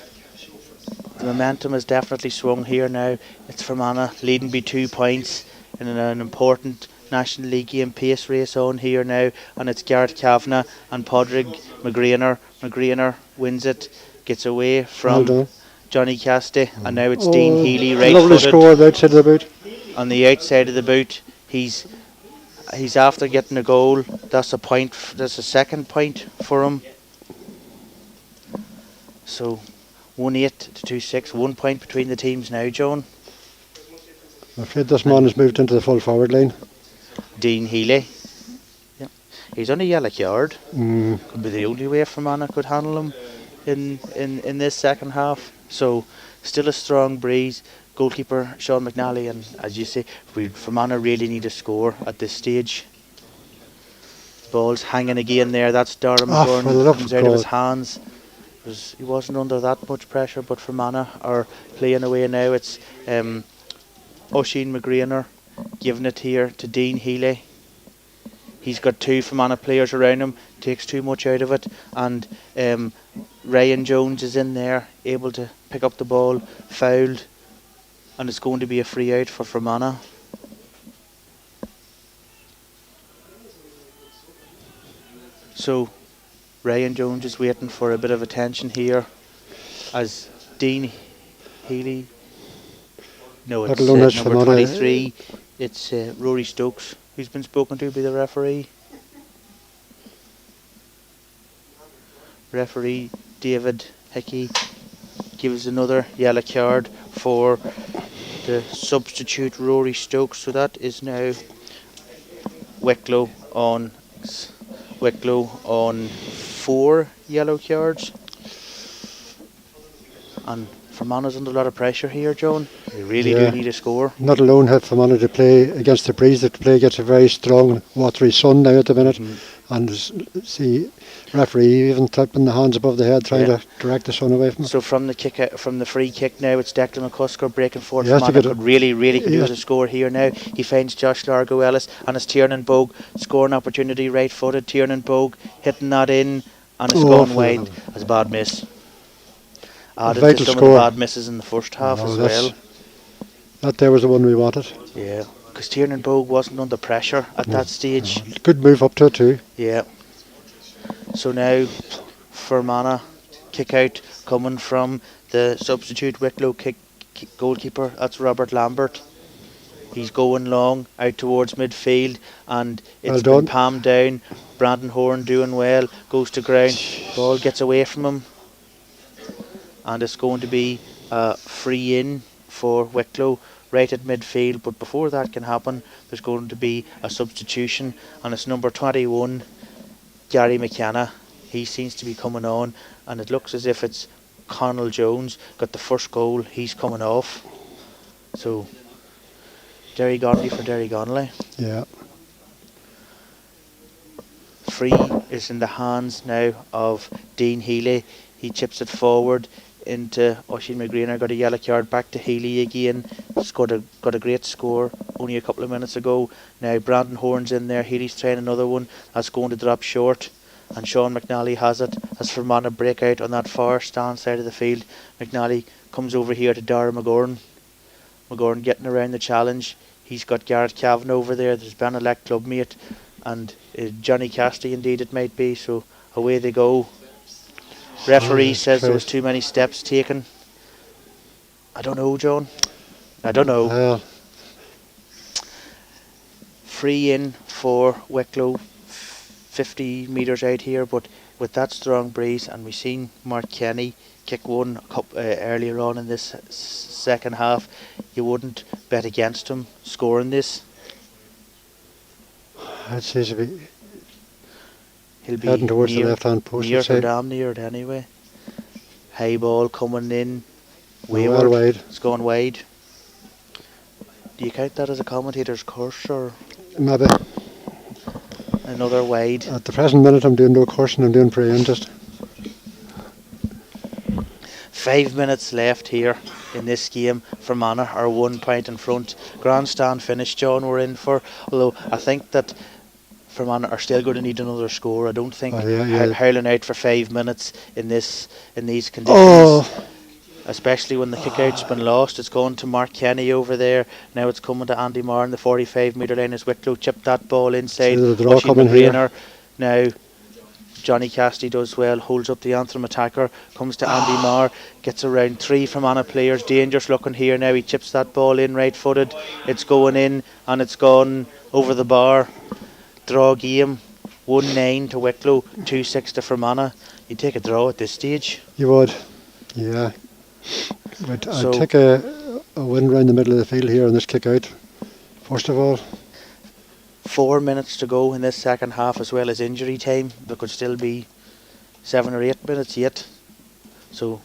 the momentum has definitely swung here now. It's Fermanagh leading by 2 points in an important National League game pace race on here now, and it's Garrett Kavanagh and Podrick McGrainer. McGrainer wins it, gets away from Johnny Casty, and now it's Dean Healy right lovely score on the outside of the boot. On the outside of the boot, he's after getting a goal. That's a point. That's a second point for him. So 1-8 to 2-6, 1 point between the teams now, John. I'm afraid this man has moved into the full forward line. Dean Healy. Yeah. He's on a yellow card. Could be the only way Fermanagh could handle him in this second half. So still a strong breeze. Goalkeeper Sean McNally, and as you say, Fermanagh really need a score at this stage. Ball's hanging again there. That's Dara McGorn, comes out of his hands. He wasn't under that much pressure, but Fermanagh are playing away now. It's Oisin McGrainer giving it here to Dean Healy. He's got 2 Fermanagh players around him, takes too much out of it, and Ryan Jones is in there, able to pick up the ball, fouled, and it's going to be a free out for Fermanagh. So Ryan Jones is waiting for a bit of attention here as Dean Healy. No, it's number 23. It's Rory Stokes who's been spoken to by the referee. Referee David Hickey gives another yellow card for the substitute Rory Stokes. So that is now Wicklow on 4 yellow cards. And Fermanagh's under a lot of pressure here, John. They really do need a score. Not alone have Fermanagh to play against the breeze. The play gets a very strong watery sun now at the minute. And see referee even tapping the hands above the head trying to direct the sun away from it. So from the free kick now, it's Declan McCusker breaking forward. Fermanagh could really use a score here now. He finds Josh Largo Ellis, and it's Tiernan Bogue scoring opportunity, right footed. Tiernan Bogue hitting that in, and it's gone wide as a bad miss. Added to some of the bad misses in the first half as well. That there was the one we wanted. Yeah, because Tiernan Bogue wasn't under pressure at that stage. Good move up to it too. Yeah. So now Fermanagh kick out coming from the substitute Wicklow goalkeeper. That's Robert Lambert. He's going long out towards midfield, and it's been palmed down. Brandon Horn doing well, goes to ground. Ball gets away from him, and it's going to be a free in for Wicklow right at midfield. But before that can happen, there's going to be a substitution, and it's number 21 Gary McKenna. He seems to be coming on, and it looks as if it's Connell Jones got the first goal. He's coming off. So Derry Connolly for Derry Connolly. Yeah. Free is in the hands now of Dean Healy. He chips it forward into Oisin McGrainer. Got a yellow card. Back to Healy again. Got a great score only a couple of minutes ago. Now Brandon Horn's in there. Healy's trying another one. That's going to drop short, and Sean McNally has it as Fermanagh break out on that far stand side of the field. McNally comes over here to Dara McGorn. McGorn getting around the challenge. He's got Garrett Kavanagh over there. There's Benelec clubmate, and Johnny Casty indeed it might be. So away they go. Referee says there was too many steps taken. I don't know, John. I don't know. Free in for Wicklow, 50 metres out here, but with that strong breeze, and we seen Mark Kenny kick one earlier on in this second half, you wouldn't bet against him scoring this. I'd say He'll be heading towards the near, left-hand post. near I'd say. or damn near it anyway. High ball coming in, wayward. Well wide. It's gone wide. Do you count that as a commentator's curse or Maybe. another wide? At the present minute, I'm doing no coursing. I'm doing praying just. 5 minutes left here in this game. Fermanagh are 1 point in front. Grandstand finish, John, we're in for. Although I think that Fermanagh are still going to need another score. I don't think howling out for 5 minutes in these conditions, especially when the kick-out's been lost. It's gone to Mark Kenny over there. Now it's coming to Andy Marr in the 45-metre line as Wicklow chipped that ball inside. McElroy. Now Johnny Cassidy does well, holds up the Aughrim attacker, comes to Andy Marr, gets around 3 Fermanagh players, dangerous looking here now. He chips that ball in right-footed. It's going in and it's gone over the bar. Draw game, 1-9 to Wicklow, 2-6 to Fermanagh. You take a draw at this stage. You would, yeah. But I'd take a win round the middle of the field here on this kick out, first of all. 4 minutes to go in this second half, as well as injury time. There could still be 7 or 8 minutes yet. So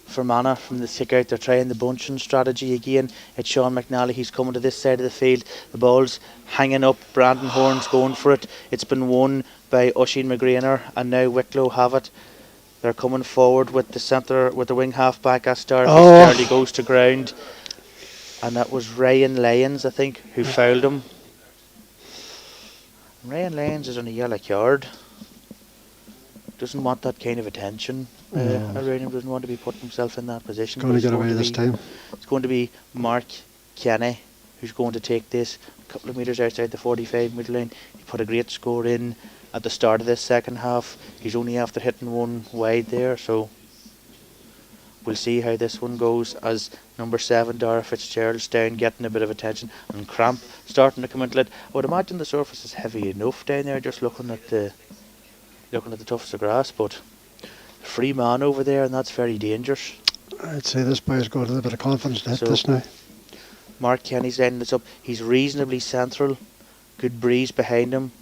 Fermanagh from the kick out, they're trying the bunching strategy again. It's Sean McNally, he's coming to this side of the field. The ball's hanging up, Brandon Horne's going for it. It's been won by Oisin McGrainer, and now Wicklow have it. They're coming forward with the centre, with the wing half back as Starley goes to ground. And that was Ryan Lyons, I think, who fouled him. Ryan Lyons is on a yellow card. Doesn't want that kind of attention around him. Doesn't want to be putting himself in that position. Going to get away this time. It's going to be Mark Kenny who's going to take this a couple of metres outside the 45-metre line. He put a great score in at the start of this second half. He's only after hitting one wide there, so we'll see how this one goes as number 7 Dara Fitzgerald's down, getting a bit of attention, and cramp starting to come into it. I would imagine the surface is heavy enough down there, just looking at the tufts of grass, but free man over there, and that's very dangerous. I'd say this boy's got a little bit of confidence to hit this now. Mark Kenny's lining this up. He's reasonably central. Good breeze behind him.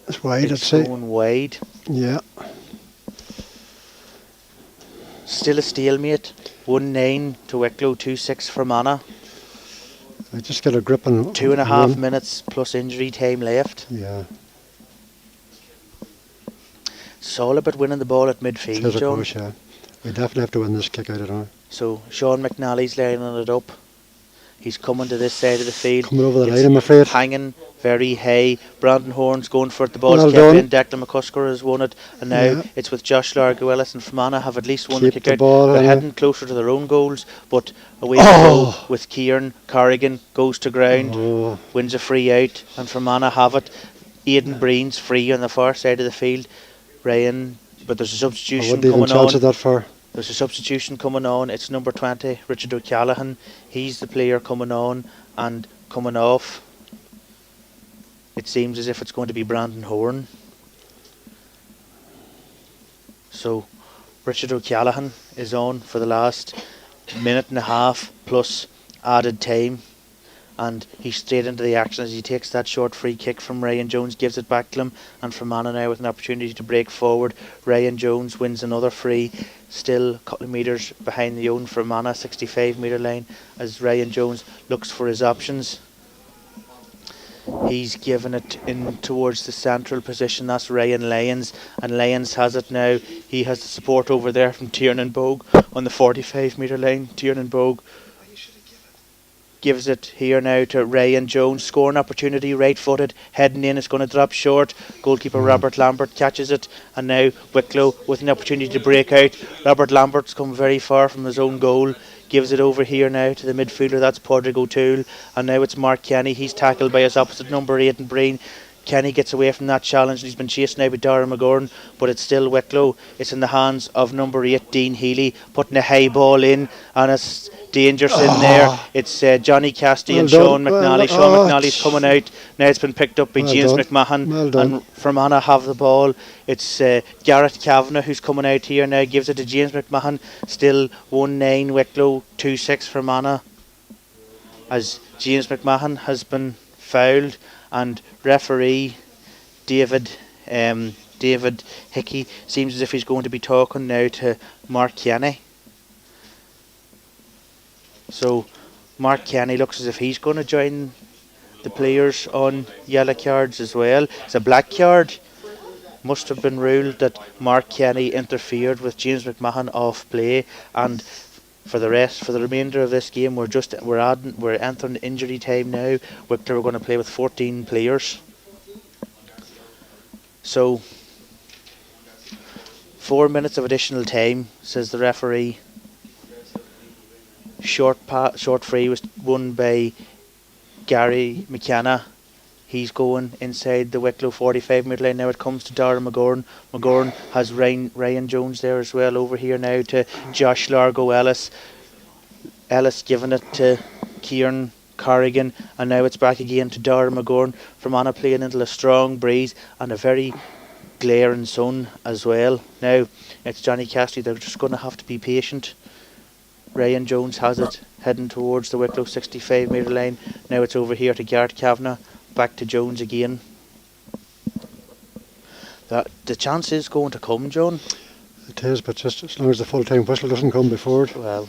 It's wide, I'd say. It's going wide. Yeah. Still a stalemate. 1-9 to Wicklow, 2-6 for Manach. I just get a grip on 2.5 minutes plus injury time left. Yeah. It's all about winning the ball at midfield, John. Course, yeah. We definitely have to win this kick out of now. So Sean McNally's lining it up. He's coming to this side of the field. Coming over the line, I'm afraid. Hanging very high. Brandon Horne's going for it. The ball's kept in. Declan McCusker has won it. And now it's with Josh Largo-Ellis and Fermanagh have at least won the kick out. They're heading closer to their own goals. But away they go with Ciarán. Corrigan goes to ground. Wins a free out. And Fermanagh have it. Aidan Breen's free on the far side of the field. Ryan, but there's a substitution coming on. That far. There's a substitution coming on. It's number 20, Richard O'Callaghan. He's the player coming on and coming off. It seems as if it's going to be Brandon Horne. So Richard O'Callaghan is on for the last minute and a half plus added time. And he's straight into the action as he takes that short free kick from Ryan Jones, gives it back to him, and Fermanagh now with an opportunity to break forward. Ryan Jones wins another free, still a couple of metres behind the own Fermanagh 65-metre line as Ryan Jones looks for his options. He's given it in towards the central position. That's Ryan Lyons, and Lyons has it now. He has the support over there from Tiernan Bogue on the 45-metre line. Tiernan Bogue gives it here now to Ryan Jones. Scoring opportunity, right-footed, heading in. It's going to drop short. Goalkeeper Robert Lambert catches it, and now Wicklow with an opportunity to break out. Robert Lambert's come very far from his own goal. Gives it over here now to the midfielder. That's Padraig O'Toole, and now it's Mark Kenny. He's tackled by his opposite number 8 and Breen. Kenny gets away from that challenge. He's been chased now by Dara McGorn, but it's still Wicklow. It's in the hands of number 8, Dean Healy, putting a high ball in, and it's dangerous in there. It's Johnny Casty and Sean McNally. Sean McNally's coming out. Now it's been picked up by James McMahon, and Fermanagh have the ball. It's Garrett Kavanagh who's coming out here now, gives it to James McMahon. Still 1-9 Wicklow, 2-6 Fermanagh, as James McMahon has been fouled, and referee David Hickey seems as if he's going to be talking now to Mark Kenny. So Mark Kenny looks as if he's going to join the players on yellow cards as well. It's a black card. Must have been ruled that Mark Kenny interfered with James McMahon off play, and for the remainder of this game, we're entering injury time now. Wicklow are going to play with 14 players. So 4 minutes of additional time, says the referee. Short free was won by Gary McKenna. He's going inside the Wicklow 45 metre line. Now it comes to Dara McGorn. McGorn has Ryan Jones there as well. Over here now to Josh Largo Ellis. Ellis giving it to Ciarán Corrigan, and now it's back again to Dara McGorn. Fermanagh playing into a strong breeze and a very glaring sun as well. Now it's Johnny Casty. They're just going to have to be patient. Ryan Jones has it heading towards the Wicklow 65 metre line. Now it's over here to Garrett Kavanagh. Back to Jones again. The chance is going to come, John. It is, but just as long as the full-time whistle doesn't come before it. Well,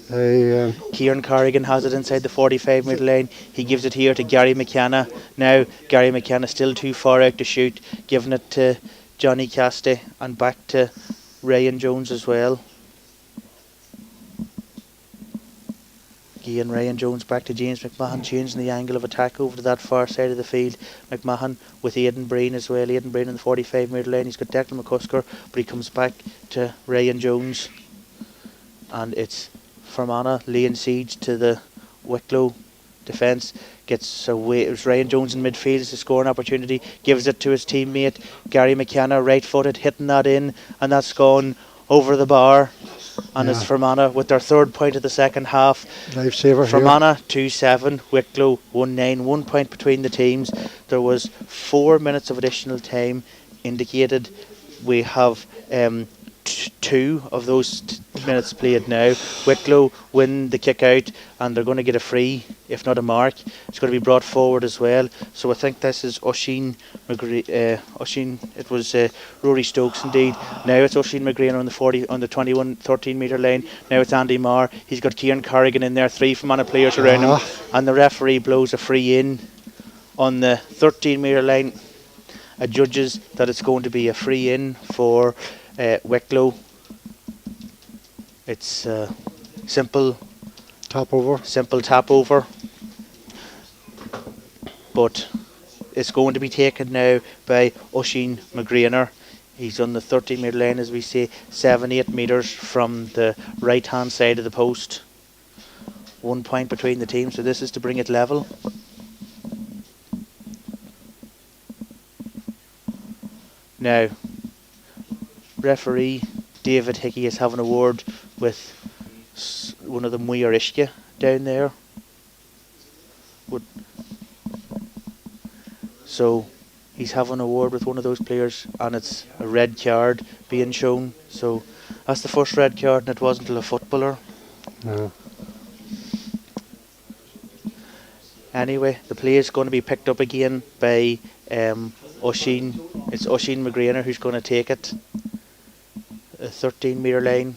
Ciarán Corrigan has it inside the 45 metre line. He gives it here to Gary McKenna. Now Gary McKenna still too far out to shoot, giving it to Johnny Casty, and back to Ryan Jones as well. Again, Ryan Jones back to James McMahon, changing the angle of attack over to that far side of the field. McMahon with Aidan Breen as well. Aidan Breen in the 45 metre line. He's got Declan McCusker, but he comes back to Ryan Jones, and it's Fermanagh laying siege to the Wicklow defence. Gets away. It was Ryan Jones in midfield. It's a scoring opportunity. Gives it to his teammate Gary McKenna, right-footed, hitting that in, and that's gone over the bar. And it's Fermanagh with their third point of the second half. Lifesaver. Fermanagh 2-7, Wicklow 1-9. 1 point between the teams. There was 4 minutes of additional time indicated. We have 2 of those minutes played now. Wicklow win the kick out, and they're going to get a free, if not a mark. It's going to be brought forward as well. So I think this is Oisin it was Rory Stokes indeed. Now it's Oisin McGrain on the 13 metre line. Now it's Andy Marr. He's got Ciarán Corrigan in there, 3 Fermanagh players around him, and the referee blows a free in on the 13 metre line. Judges that it's going to be a free in for Wicklow. It's simple tap over, but it's going to be taken now by Oisin McGrainer. He's on the 13 metre line, as we say, 7-8 metres from the right hand side of the post. 1 point between the teams, so this is to bring it level. Now referee David Hickey is having a word with one of the Maguire Ishka down there. So he's having a word with one of those players, and it's a red card being shown. So that's the first red card, and it wasn't until a footballer. No. Anyway, the play is going to be picked up again by Oisin. It's Oisin McGrainer who's going to take it. A 13 metre line.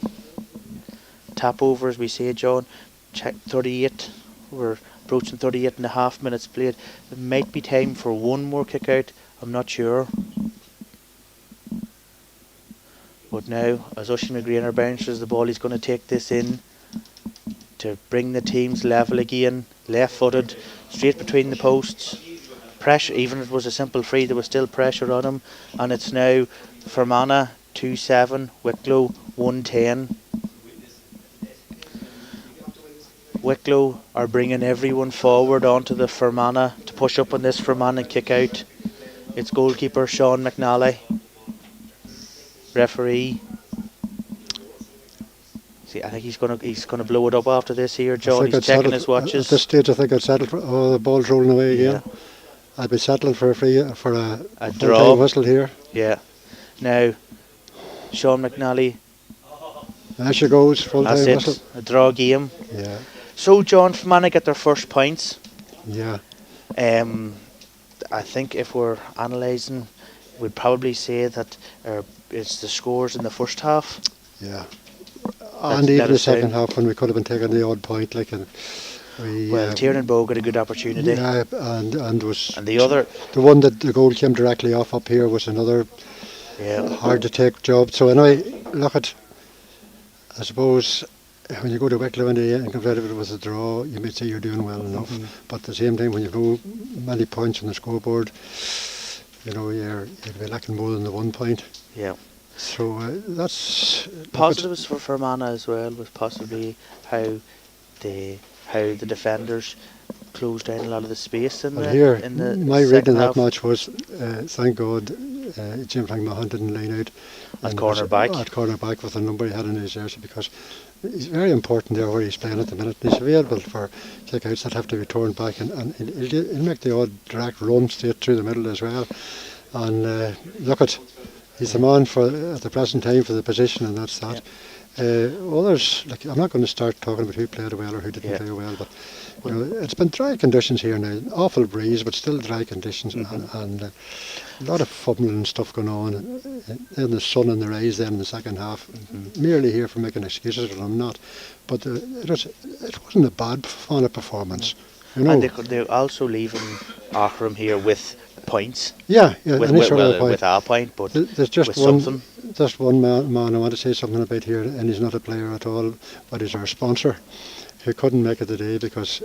Tap over, as we say, John. Check 38. We're approaching 38 and a half minutes played. It might be time for one more kick out. I'm not sure. But now, as Oisin McGrainer bounces the ball, he's going to take this in to bring the teams level again. Left footed, straight between the posts. Pressure, even if it was a simple free, there was still pressure on him. And it's now Fermanagh 2-7, Wicklow 1-10. Wicklow are bringing everyone forward onto the Fermanagh to push up on this Fermanagh kick out. It's goalkeeper Sean McNally. Referee. See, I think he's gonna blow it up after this here, John. He's checking his watches. At this stage, I think I'd settle for. Oh, the ball's rolling away again. Yeah. I'd be settling for a draw. full-time whistle here. Yeah. Now, Sean McNally. There she goes, full-time That's whistle. it. A draw game. Yeah. So, John, Fermanagh get their first points. Yeah. I think if we're analysing, we'd probably say that it's the scores in the first half. Yeah. And even the second half when we could have been taking the odd point, like Ciarán and Bow got a good opportunity. Yeah, and the one that the goal came directly off up here was another hard to take job. So anyway, I suppose when you go to Wicklow and compare it with a draw, you might say you're doing well enough. But at the same time, when you go many points on the scoreboard, you'd be lacking more than the 1 point. Yeah. So that's positives for Fermanagh as well was possibly how the defenders closed down a lot of the space in the my reading of that half. match was thank God Cill Mhantáin didn't line out at corner back with the number he had in his jersey, because he's very important there where he's playing at the minute. He's available for kick-outs that have to be turned back, and he'll make the odd direct run straight through the middle as well. And he's the man at the present time for the position, and that's that. Others, I'm not going to start talking about who played well or who didn't play well, but it's been dry conditions here now. Awful breeze, but still dry conditions, and a lot of fumbling and stuff going on. In the sun and the rays then in the second half. Merely here for making excuses, but I'm not. But it wasn't a bad performance. And they're also leaving Aughrim here with points. Yeah, with our point, but there's just with something. Just one man I want to say something about here, and he's not a player at all, but he's our sponsor, who couldn't make it today because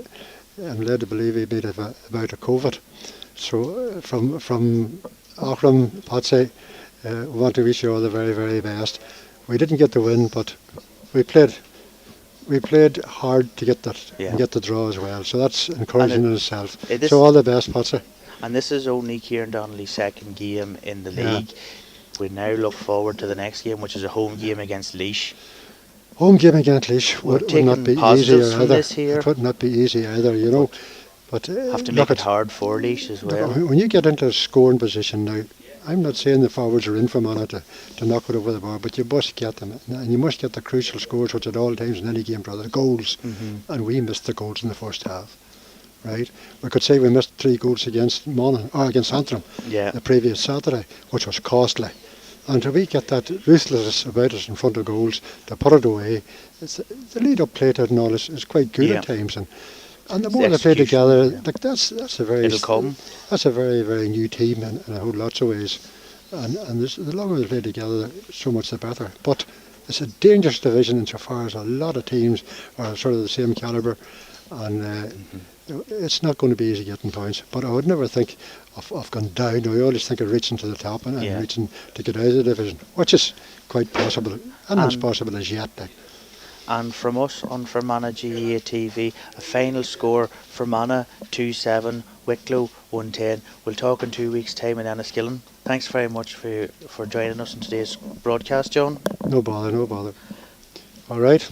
I'm led to believe he made about a COVID. So from Aughrim, Patsy, we want to wish you all the very, very best. We didn't get the win, but we played hard to get that and get the draw as well. So that's encouraging in itself. So all the best, Patsy. And this is only Ciarán Donnelly's second game in the league. We now look forward to the next game, which is a home game against Laois. Home game against Laois would not be easy either. It would not be easy either, But have to make it hard for Laois as well. When you get into a scoring position now, I'm not saying the forwards are in for Manach to knock it over the bar, but you must get them, and you must get the crucial scores, which at all times in any game, brother, goals. And we missed the goals in the first half. Right, we could say we missed 3 goals against Monaghan or against Aughrim the previous Saturday, which was costly. And to we get that ruthlessness about us in front of goals to put it away, the lead-up play to it and all is quite good at times, and the more they play together, that's a very that's a very, very new team in a whole lots of ways, and the longer they play together, so much the better. But it's a dangerous division insofar as a lot of teams are sort of the same calibre, and it's not going to be easy getting points, but I would never think of going down. I always think of reaching to the top and reaching to get out of the division, which is quite possible, and it's possible as yet. And from us on Fermanagh GAA TV, a final score: Fermanagh 2-7, Wicklow 1-10. We'll talk in 2 weeks' time in Enniskillen. Thanks very much for joining us in today's broadcast, John. No bother. All right.